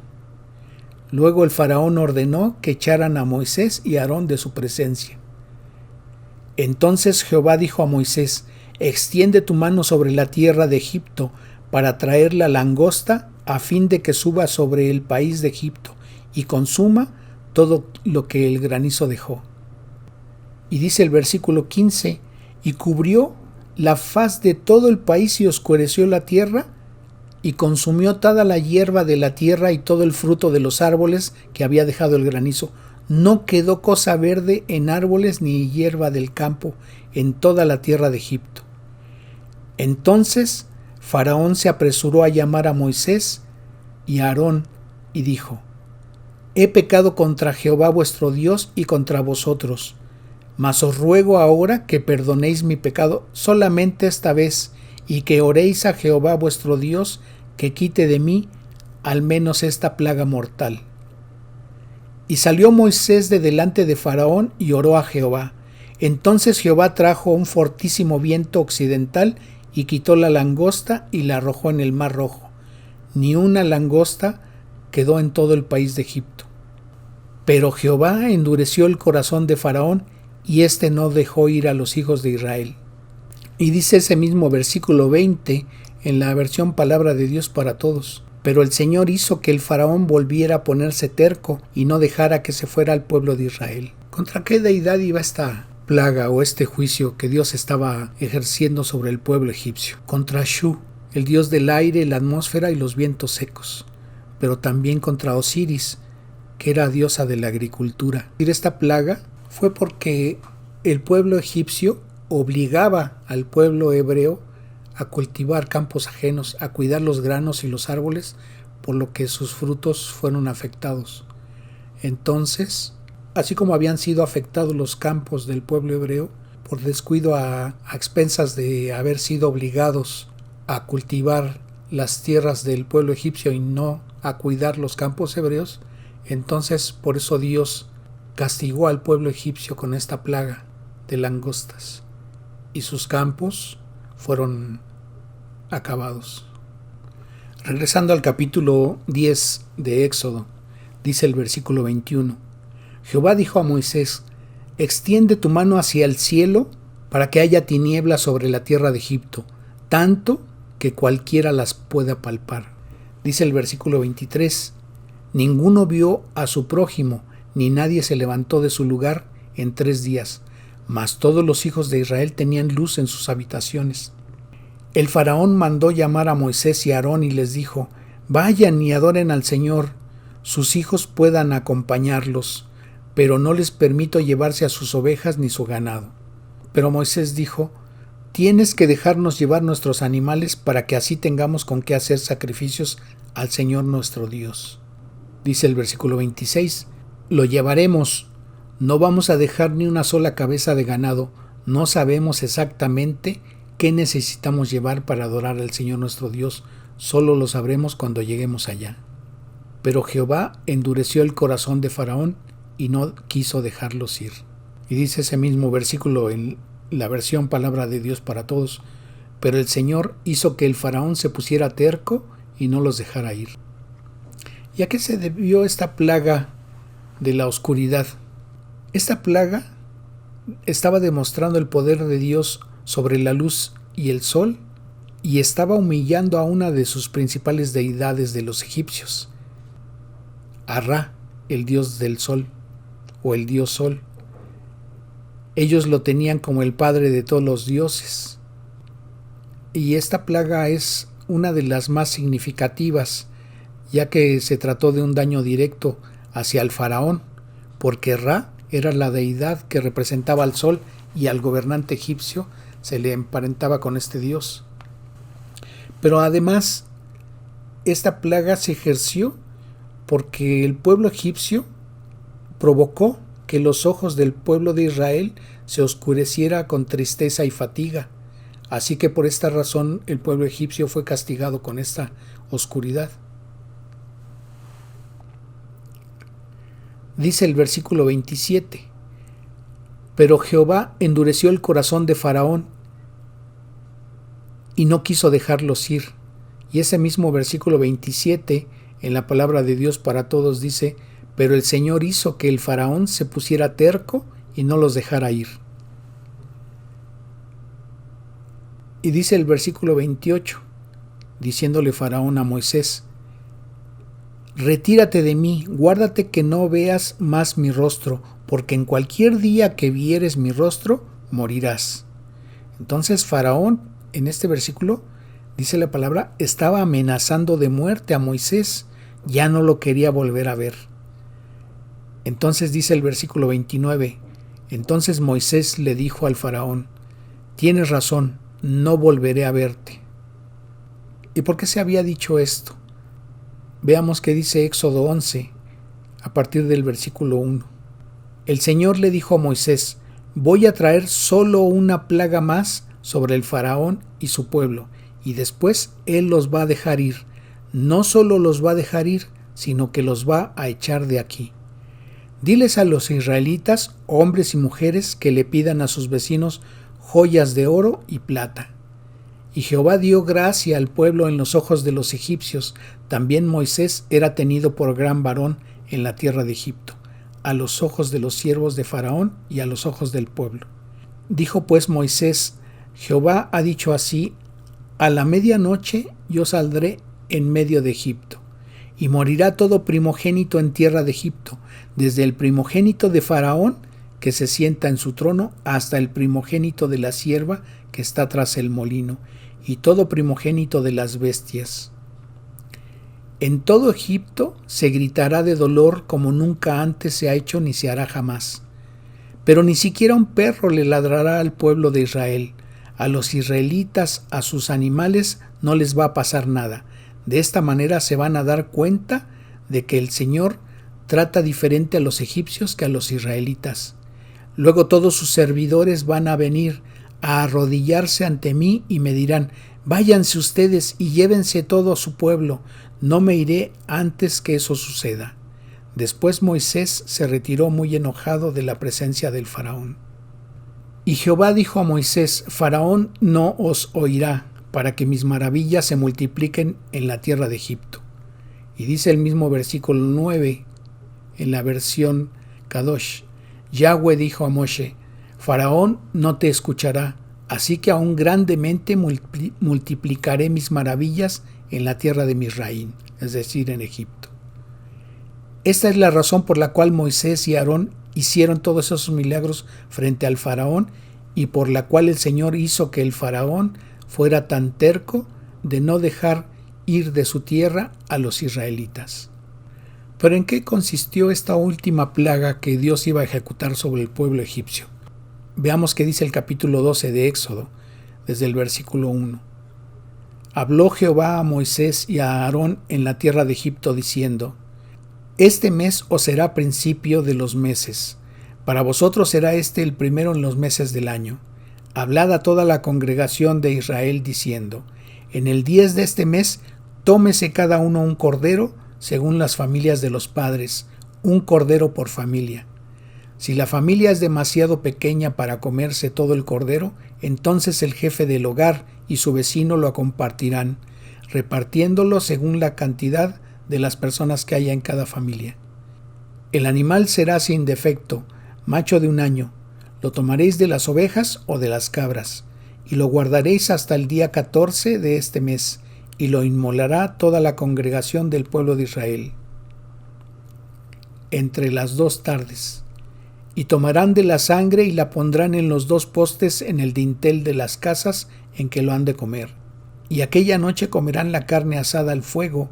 Luego el faraón ordenó que echaran a Moisés y a Aarón de su presencia. Entonces Jehová dijo a Moisés: extiende tu mano sobre la tierra de Egipto para traer la langosta, a fin de que suba sobre el país de Egipto y consuma todo lo que el granizo dejó. Y dice el versículo 15: y cubrió la faz de todo el país y oscureció la tierra, y consumió toda la hierba de la tierra y todo el fruto de los árboles que había dejado el granizo. No quedó cosa verde en árboles ni hierba del campo en toda la tierra de Egipto. Entonces Faraón se apresuró a llamar a Moisés y a Aarón y dijo: he pecado contra Jehová vuestro Dios y contra vosotros, mas os ruego ahora que perdonéis mi pecado solamente esta vez, y que oréis a Jehová vuestro Dios que quite de mí al menos esta plaga mortal. Y salió Moisés de delante de Faraón y oró a Jehová. Entonces Jehová trajo un fortísimo viento occidental y quitó la langosta y la arrojó en el mar Rojo. Ni una langosta quedó en todo el país de Egipto. Pero Jehová endureció el corazón de Faraón y éste no dejó ir a los hijos de Israel. Y dice ese mismo versículo 20 en la versión Palabra de Dios para Todos: pero el Señor hizo que el faraón volviera a ponerse terco y no dejara que se fuera al pueblo de Israel. ¿Contra qué deidad iba esta plaga o este juicio que Dios estaba ejerciendo sobre el pueblo egipcio? Contra Shu, el dios del aire, la atmósfera y los vientos secos, pero también contra Osiris, que era diosa de la agricultura. Esta plaga fue porque el pueblo egipcio obligaba al pueblo hebreo a cultivar campos ajenos, a cuidar los granos y los árboles, por lo que sus frutos fueron afectados. Entonces, así como habían sido afectados los campos del pueblo hebreo por descuido a expensas de haber sido obligados a cultivar las tierras del pueblo egipcio y no a cuidar los campos hebreos, entonces por eso Dios castigó al pueblo egipcio con esta plaga de langostas y sus campos fueron acabados. Regresando al capítulo 10 de Éxodo, dice el versículo 21: Jehová dijo a Moisés: extiende tu mano hacia el cielo para que haya tinieblas sobre la tierra de Egipto, tanto que cualquiera las pueda palpar. Dice el versículo 23: ninguno vio a su prójimo, ni nadie se levantó de su lugar en 3 días, mas todos los hijos de Israel tenían luz en sus habitaciones. El faraón mandó llamar a Moisés y a Aarón y les dijo: vayan y adoren al Señor, sus hijos puedan acompañarlos, pero no les permito llevarse a sus ovejas ni su ganado. Pero Moisés dijo: tienes que dejarnos llevar nuestros animales para que así tengamos con qué hacer sacrificios al Señor nuestro Dios. Dice el versículo 26: lo llevaremos, no vamos a dejar ni una sola cabeza de ganado, no sabemos exactamente qué necesitamos llevar para adorar al Señor nuestro Dios, solo lo sabremos cuando lleguemos allá. Pero Jehová endureció el corazón de Faraón y no quiso dejarlos ir. Y dice ese mismo versículo en la versión Palabra de Dios para Todos: pero el Señor hizo que el Faraón se pusiera terco y no los dejara ir. ¿Y a qué se debió esta plaga de la oscuridad? Esta plaga estaba demostrando el poder de Dios sobre la luz y el sol, y estaba humillando a una de sus principales deidades de los egipcios, a Ra, el dios del sol o el dios sol. Ellos lo tenían como el padre de todos los dioses, y esta plaga es una de las más significativas, ya que se trató de un daño directo hacia el faraón, porque Ra era la deidad que representaba al sol y al gobernante egipcio se le emparentaba con este dios. Pero además, esta plaga se ejerció porque el pueblo egipcio provocó que los ojos del pueblo de Israel se oscureciera con tristeza y fatiga. Así que por esta razón el pueblo egipcio fue castigado con esta oscuridad. Dice el versículo 27: pero Jehová endureció el corazón de Faraón y no quiso dejarlos ir. Y ese mismo versículo 27 en la Palabra de Dios para Todos dice: pero el Señor hizo que el Faraón se pusiera terco y no los dejara ir. Y dice el versículo 28, diciéndole Faraón a Moisés: retírate de mí, guárdate que no veas más mi rostro, porque en cualquier día que vieres mi rostro, morirás. Entonces Faraón, en este versículo, dice la palabra, estaba amenazando de muerte a Moisés, ya no lo quería volver a ver. Entonces dice el versículo 29, entonces Moisés le dijo al Faraón: tienes razón, no volveré a verte. ¿Y por qué se había dicho esto? Veamos qué dice Éxodo 11, a partir del versículo 1. El Señor le dijo a Moisés: voy a traer solo una plaga más sobre el faraón y su pueblo, y después él los va a dejar ir. No solo los va a dejar ir, sino que los va a echar de aquí. Diles a los israelitas, hombres y mujeres, que le pidan a sus vecinos joyas de oro y plata. Y Jehová dio gracia al pueblo en los ojos de los egipcios. También Moisés era tenido por gran varón en la tierra de Egipto. a los ojos de los siervos de Faraón y a los ojos del pueblo. Dijo pues Moisés: Jehová ha dicho así: a la medianoche yo saldré en medio de Egipto, y morirá todo primogénito en tierra de Egipto, desde el primogénito de Faraón, que se sienta en su trono, hasta el primogénito de la sierva que está tras el molino, y todo primogénito de las bestias. En todo Egipto se gritará de dolor como nunca antes se ha hecho ni se hará jamás. Pero ni siquiera un perro le ladrará al pueblo de Israel. A los israelitas, a sus animales, no les va a pasar nada. De esta manera se van a dar cuenta de que el Señor trata diferente a los egipcios que a los israelitas. Luego todos sus servidores van a venir a arrodillarse ante mí y me dirán: váyanse ustedes y llévense todo a su pueblo, no me iré antes que eso suceda. Después Moisés se retiró muy enojado de la presencia del faraón. Y Jehová dijo a Moisés: Faraón no os oirá, para que mis maravillas se multipliquen en la tierra de Egipto. Y dice el mismo versículo 9 en la versión Kadosh: Yahweh dijo a Moshe: Faraón no te escuchará, así que aún grandemente multiplicaré mis maravillas en la tierra de Misraín, es decir, en Egipto. Esta es la razón por la cual Moisés y Aarón hicieron todos esos milagros frente al faraón, y por la cual el Señor hizo que el faraón fuera tan terco de no dejar ir de su tierra a los israelitas. Pero ¿en qué consistió esta última plaga que Dios iba a ejecutar sobre el pueblo egipcio? Veamos qué dice el capítulo 12 de Éxodo, desde el versículo 1. Habló Jehová a Moisés y a Aarón en la tierra de Egipto, diciendo: Este mes os será principio de los meses. Para vosotros será este el primero en los meses del año. Hablad a toda la congregación de Israel, diciendo: En el 10 de este mes, tómese cada uno un cordero, según las familias de los padres, un cordero por familia. Si la familia es demasiado pequeña para comerse todo el cordero, entonces el jefe del hogar y su vecino lo compartirán, repartiéndolo según la cantidad de las personas que haya en cada familia. El animal será sin defecto, macho de 1 año. Lo tomaréis de las ovejas o de las cabras, y lo guardaréis hasta el día 14 de este mes, y lo inmolará toda la congregación del pueblo de Israel entre las 2 tardes. Y tomarán de la sangre y la pondrán en los 2 postes en el dintel de las casas en que lo han de comer. Y aquella noche comerán la carne asada al fuego,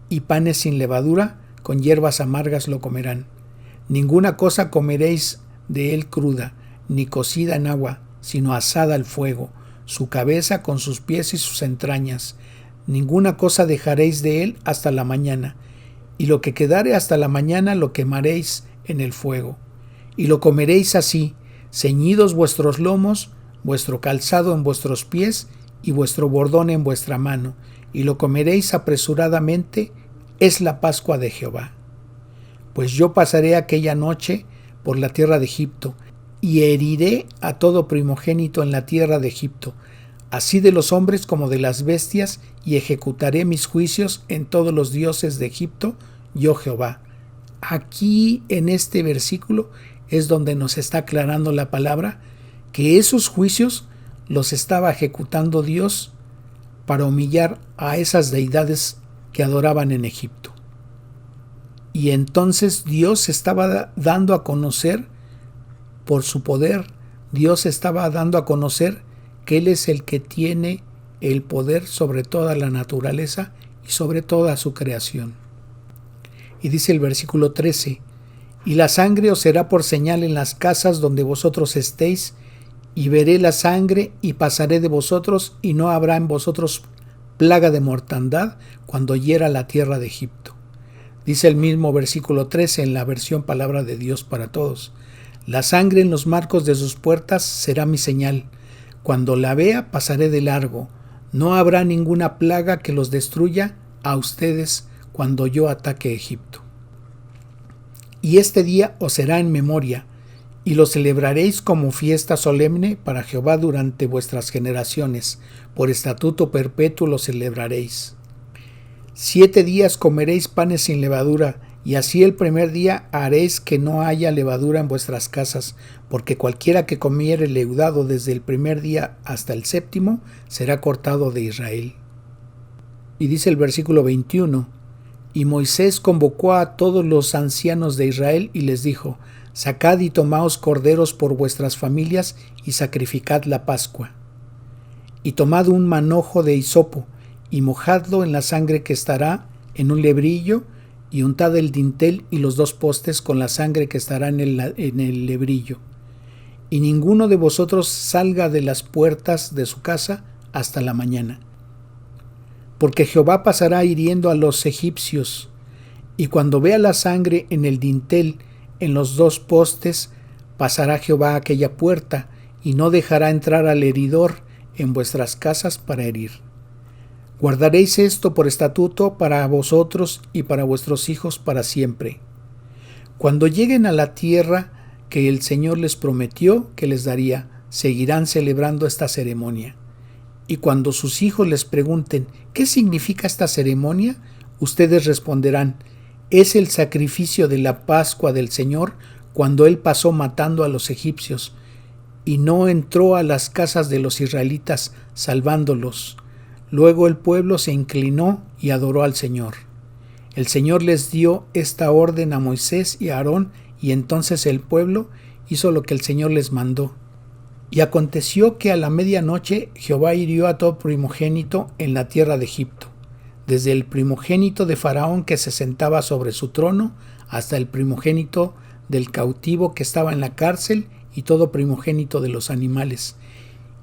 y panes sin levadura, con hierbas amargas lo comerán. Ninguna cosa comeréis de él cruda, ni cocida en agua, sino asada al fuego, su cabeza con sus pies y sus entrañas. Ninguna cosa dejaréis de él hasta la mañana, y lo que quedare hasta la mañana lo quemaréis en el fuego. Y lo comeréis así, ceñidos vuestros lomos, vuestro calzado en vuestros pies, y vuestro bordón en vuestra mano, y lo comeréis apresuradamente, es la Pascua de Jehová. Pues yo pasaré aquella noche por la tierra de Egipto, y heriré a todo primogénito en la tierra de Egipto, así de los hombres como de las bestias, y ejecutaré mis juicios en todos los dioses de Egipto, yo Jehová. Aquí en este versículo es donde nos está aclarando la palabra que esos juicios los estaba ejecutando Dios para humillar a esas deidades que adoraban en Egipto. Y entonces Dios estaba dando a conocer, por su poder, Dios estaba dando a conocer que Él es el que tiene el poder sobre toda la naturaleza y sobre toda su creación. Y dice el versículo 13: Y la sangre os será por señal en las casas donde vosotros estéis, y veré la sangre y pasaré de vosotros, y no habrá en vosotros plaga de mortandad cuando hiera la tierra de Egipto. Dice el mismo versículo 13 en la versión Palabra de Dios para Todos: La sangre en los marcos de sus puertas será mi señal. Cuando la vea pasaré de largo. No habrá ninguna plaga que los destruya a ustedes cuando yo ataque Egipto. Y este día os será en memoria, y lo celebraréis como fiesta solemne para Jehová durante vuestras generaciones. Por estatuto perpetuo lo celebraréis. 7 días comeréis panes sin levadura, Y así el primer día haréis que no haya levadura en vuestras casas, porque cualquiera que comiere leudado desde el primer día hasta el séptimo será cortado de Israel. Y dice el versículo 21, y Moisés convocó a todos los ancianos de Israel y les dijo, sacad y tomaos corderos por vuestras familias y sacrificad la Pascua. Y tomad un manojo de hisopo y mojadlo en la sangre que estará en un lebrillo y untad el dintel y los 2 postes con la sangre que estará en el lebrillo. Y ninguno de vosotros salga de las puertas de su casa hasta la mañana. Porque Jehová pasará hiriendo a los egipcios, y cuando vea la sangre en el dintel, en los 2 postes, pasará Jehová a aquella puerta, y no dejará entrar al heridor en vuestras casas para herir. Guardaréis esto por estatuto para vosotros y para vuestros hijos para siempre. Cuando lleguen a la tierra que el Señor les prometió que les daría, seguirán celebrando esta ceremonia. Y cuando sus hijos les pregunten, ¿qué significa esta ceremonia? Ustedes responderán, es el sacrificio de la Pascua del Señor cuando Él pasó matando a los egipcios y no entró a las casas de los israelitas salvándolos. Luego el pueblo se inclinó y adoró al Señor. El Señor les dio esta orden a Moisés y a Aarón, y entonces el pueblo hizo lo que el Señor les mandó. Y aconteció que a la medianoche Jehová hirió a todo primogénito en la tierra de Egipto, desde el primogénito de Faraón que se sentaba sobre su trono, hasta el primogénito del cautivo que estaba en la cárcel, y todo primogénito de los animales.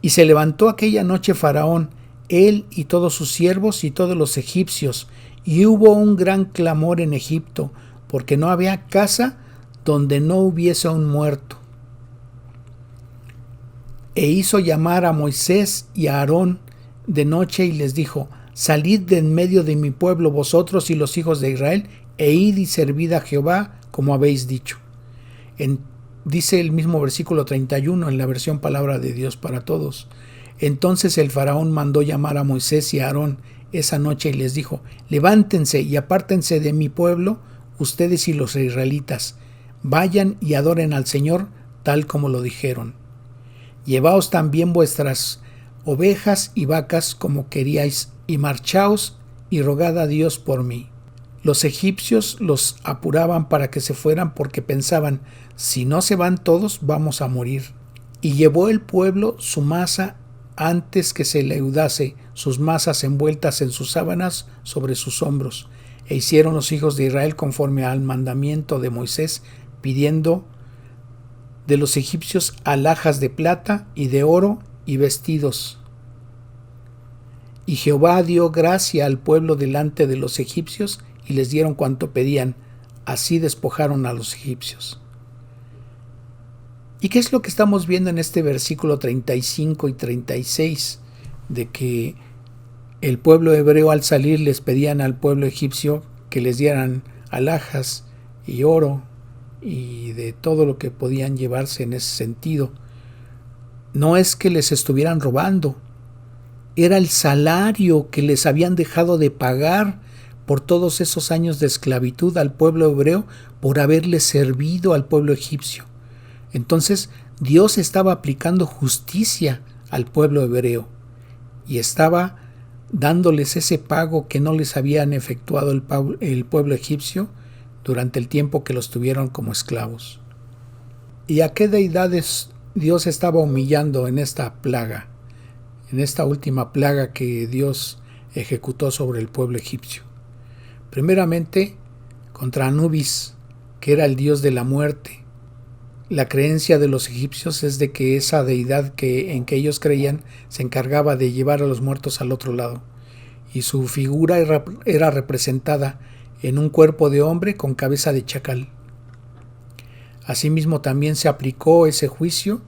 Y se levantó aquella noche Faraón, él y todos sus siervos y todos los egipcios, y hubo un gran clamor en Egipto, porque no había casa donde no hubiese un muerto. E hizo llamar a Moisés y a Aarón de noche y les dijo, salid de en medio de mi pueblo vosotros y los hijos de Israel, e id y servid a Jehová como habéis dicho. Dice el mismo versículo 31 en la versión Palabra de Dios para Todos. Entonces el faraón mandó llamar a Moisés y a Aarón esa noche y les dijo, levántense y apártense de mi pueblo, ustedes y los israelitas, vayan y adoren al Señor tal como lo dijeron. Llevaos también vuestras ovejas y vacas como queríais, y marchaos y rogad a Dios por mí. Los egipcios los apuraban para que se fueran porque pensaban, si no se van todos, vamos a morir. Y llevó el pueblo su masa antes que se leudase, sus masas envueltas en sus sábanas sobre sus hombros. E hicieron los hijos de Israel conforme al mandamiento de Moisés, pidiendo de los egipcios alhajas de plata y de oro y vestidos. Y Jehová dio gracia al pueblo delante de los egipcios y les dieron cuanto pedían. Así despojaron a los egipcios. ¿Y qué es lo que estamos viendo en este versículo 35 y 36? De que el pueblo hebreo al salir les pedían al pueblo egipcio que les dieran alhajas y oro y de todo lo que podían llevarse en ese sentido. No es que les estuvieran robando, era el salario que les habían dejado de pagar por todos esos años de esclavitud al pueblo hebreo por haberle servido al pueblo egipcio. Entonces Dios estaba aplicando justicia al pueblo hebreo y estaba dándoles ese pago que no les habían efectuado el pueblo egipcio durante el tiempo que los tuvieron como esclavos. ¿Y a qué deidades Dios estaba humillando en esta plaga, en esta última plaga que Dios ejecutó sobre el pueblo egipcio? Primeramente, contra Anubis, que era el dios de la muerte. La creencia de los egipcios es de que esa deidad en que ellos creían se encargaba de llevar a los muertos al otro lado, y su figura era representada en un cuerpo de hombre con cabeza de chacal. Asimismo también se aplicó ese juicio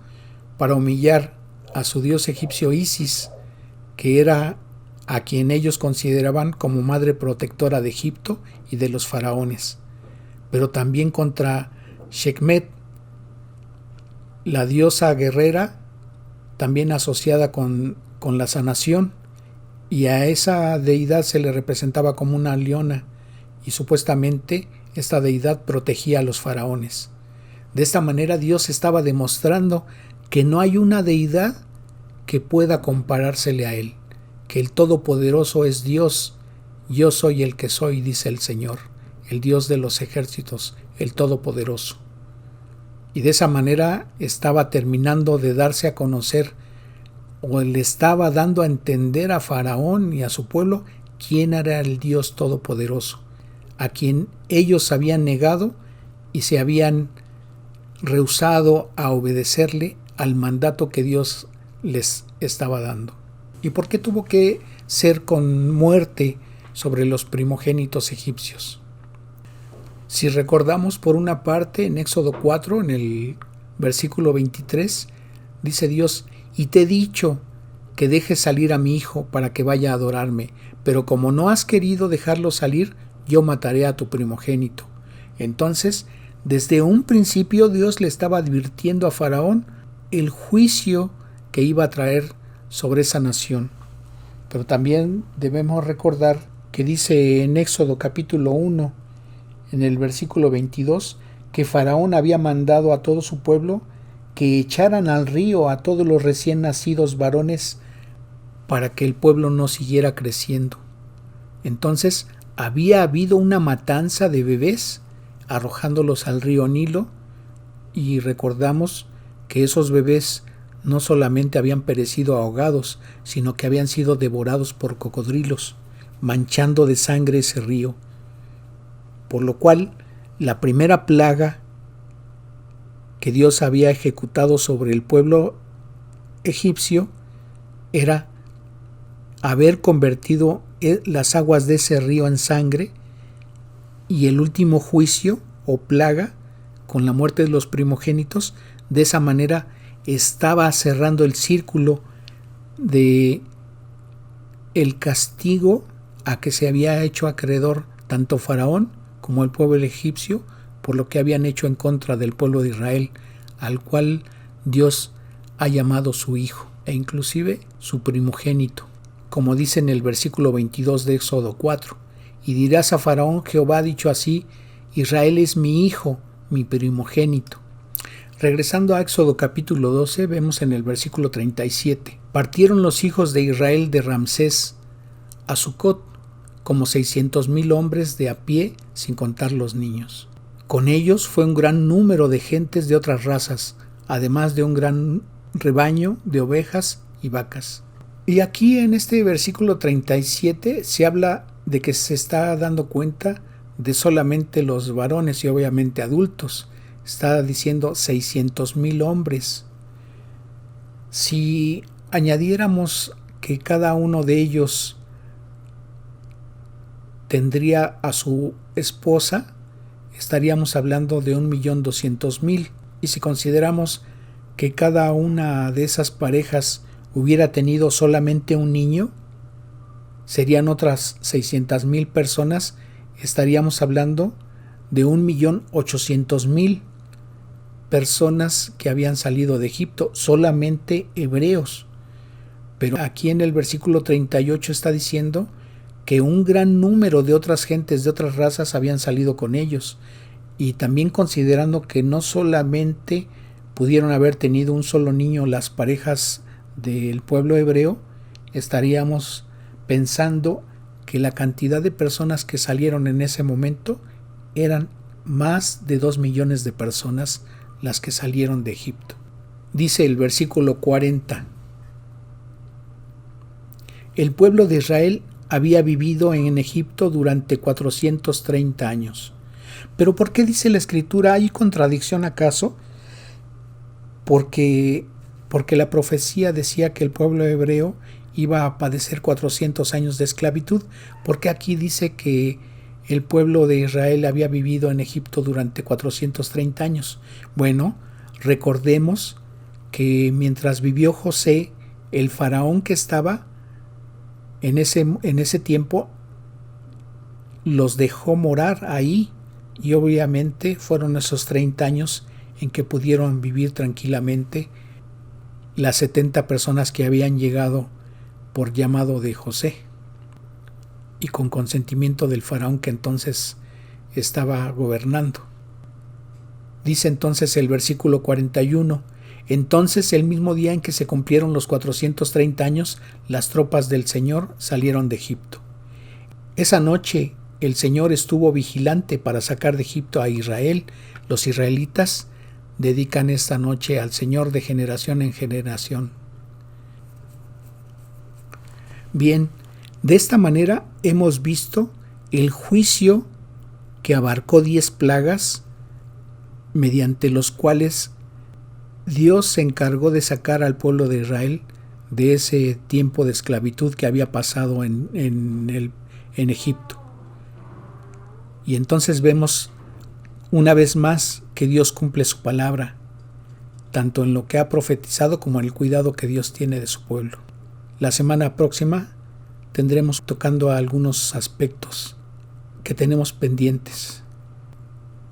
para humillar a su dios egipcio Isis, que era a quien ellos consideraban como madre protectora de Egipto y de los faraones, pero también contra Sekhmet, la diosa guerrera, también asociada con la sanación, y a esa deidad se le representaba como una leona, y supuestamente esta deidad protegía a los faraones. De esta manera Dios estaba demostrando que no hay una deidad que pueda comparársele a Él, que el Todopoderoso es Dios. Yo soy el que soy, dice el Señor, el Dios de los ejércitos, el Todopoderoso. Y de esa manera estaba terminando de darse a conocer, o le estaba dando a entender a Faraón y a su pueblo quién era el Dios Todopoderoso, a quien ellos habían negado y se habían rehusado a obedecerle al mandato que Dios les estaba dando. ¿Y por qué tuvo que ser con muerte sobre los primogénitos egipcios? Si recordamos, por una parte, en Éxodo 4, en el versículo 23, dice Dios: y te he dicho que dejes salir a mi hijo para que vaya a adorarme, pero como no has querido dejarlo salir, yo mataré a tu primogénito. Entonces, desde un principio Dios le estaba advirtiendo a Faraón el juicio que iba a traer sobre esa nación. Pero también debemos recordar que dice en Éxodo capítulo 1, en el versículo 22, que Faraón había mandado a todo su pueblo que echaran al río a todos los recién nacidos varones para que el pueblo no siguiera creciendo. Entonces había habido una matanza de bebés arrojándolos al río Nilo, y recordamos que esos bebés no solamente habían perecido ahogados, sino que habían sido devorados por cocodrilos, manchando de sangre ese río. Por lo cual, la primera plaga que Dios había ejecutado sobre el pueblo egipcio era haber convertido las aguas de ese río en sangre, y el último juicio o plaga con la muerte de los primogénitos. De esa manera estaba cerrando el círculo de el castigo a que se había hecho acreedor tanto Faraón como el pueblo egipcio por lo que habían hecho en contra del pueblo de Israel, al cual Dios ha llamado su hijo e inclusive su primogénito, como dice en el versículo 22 de Éxodo 4: y dirás a Faraón: Jehová ha dicho así, Israel es mi hijo, mi primogénito. Regresando a Éxodo capítulo 12, vemos en el versículo 37: partieron los hijos de Israel de Ramsés a Sucot, como 600,000 hombres de a pie, sin contar los niños. Con ellos fue un gran número de gentes de otras razas, además de un gran rebaño de ovejas y vacas. Y aquí en este versículo 37 se habla de que se está dando cuenta de solamente los varones y obviamente adultos. Está diciendo 600,000 hombres. Si añadiéramos que cada uno de ellos tendría a su esposa, estaríamos hablando de 1,200,000. Y si consideramos que cada una de esas parejas hubiera tenido solamente un niño, serían otras 600,000 personas. Estaríamos hablando de 1,800,000 personas que habían salido de Egipto, solamente hebreos. Pero aquí en el versículo 38 está diciendo que un gran número de otras gentes de otras razas habían salido con ellos, y también considerando que no solamente pudieron haber tenido un solo niño las parejas del pueblo hebreo, estaríamos pensando que la cantidad de personas que salieron en ese momento eran más de 2 millones de personas las que salieron de Egipto. Dice el versículo 40: el pueblo de Israel había vivido en Egipto durante 430 años. ¿Pero por qué dice la Escritura? ¿Hay contradicción acaso? Porque la profecía decía que el pueblo hebreo iba a padecer 400 años de esclavitud. ¿Por qué aquí dice que el pueblo de Israel había vivido en Egipto durante 430 años? Bueno, recordemos que mientras vivió José, el faraón que estaba en ese tiempo los dejó morar ahí, y obviamente fueron esos 30 años en que pudieron vivir tranquilamente las 70 personas que habían llegado por llamado de José y con consentimiento del faraón que entonces estaba gobernando. Dice entonces el versículo 41, entonces el mismo día en que se cumplieron los 430 años, las tropas del Señor salieron de Egipto. Esa noche el Señor estuvo vigilante para sacar de Egipto a Israel. Los israelitas dedican esta noche al Señor de generación en generación. Bien, de esta manera hemos visto el juicio que abarcó 10 plagas, mediante los cuales Dios se encargó de sacar al pueblo de Israel de ese tiempo de esclavitud que había pasado en Egipto. Y entonces vemos una vez más que Dios cumple su palabra, tanto en lo que ha profetizado como en el cuidado que Dios tiene de su pueblo. La semana próxima tendremos tocando algunos aspectos que tenemos pendientes.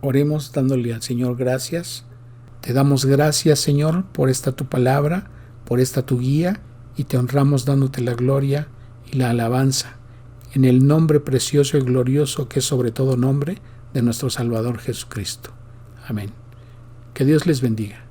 Oremos dándole al Señor gracias. Te damos gracias, Señor, por esta tu palabra, por esta tu guía, y te honramos dándote la gloria y la alabanza, en el nombre precioso y glorioso que es sobre todo nombre de nuestro Salvador Jesucristo. Amén. Que Dios les bendiga.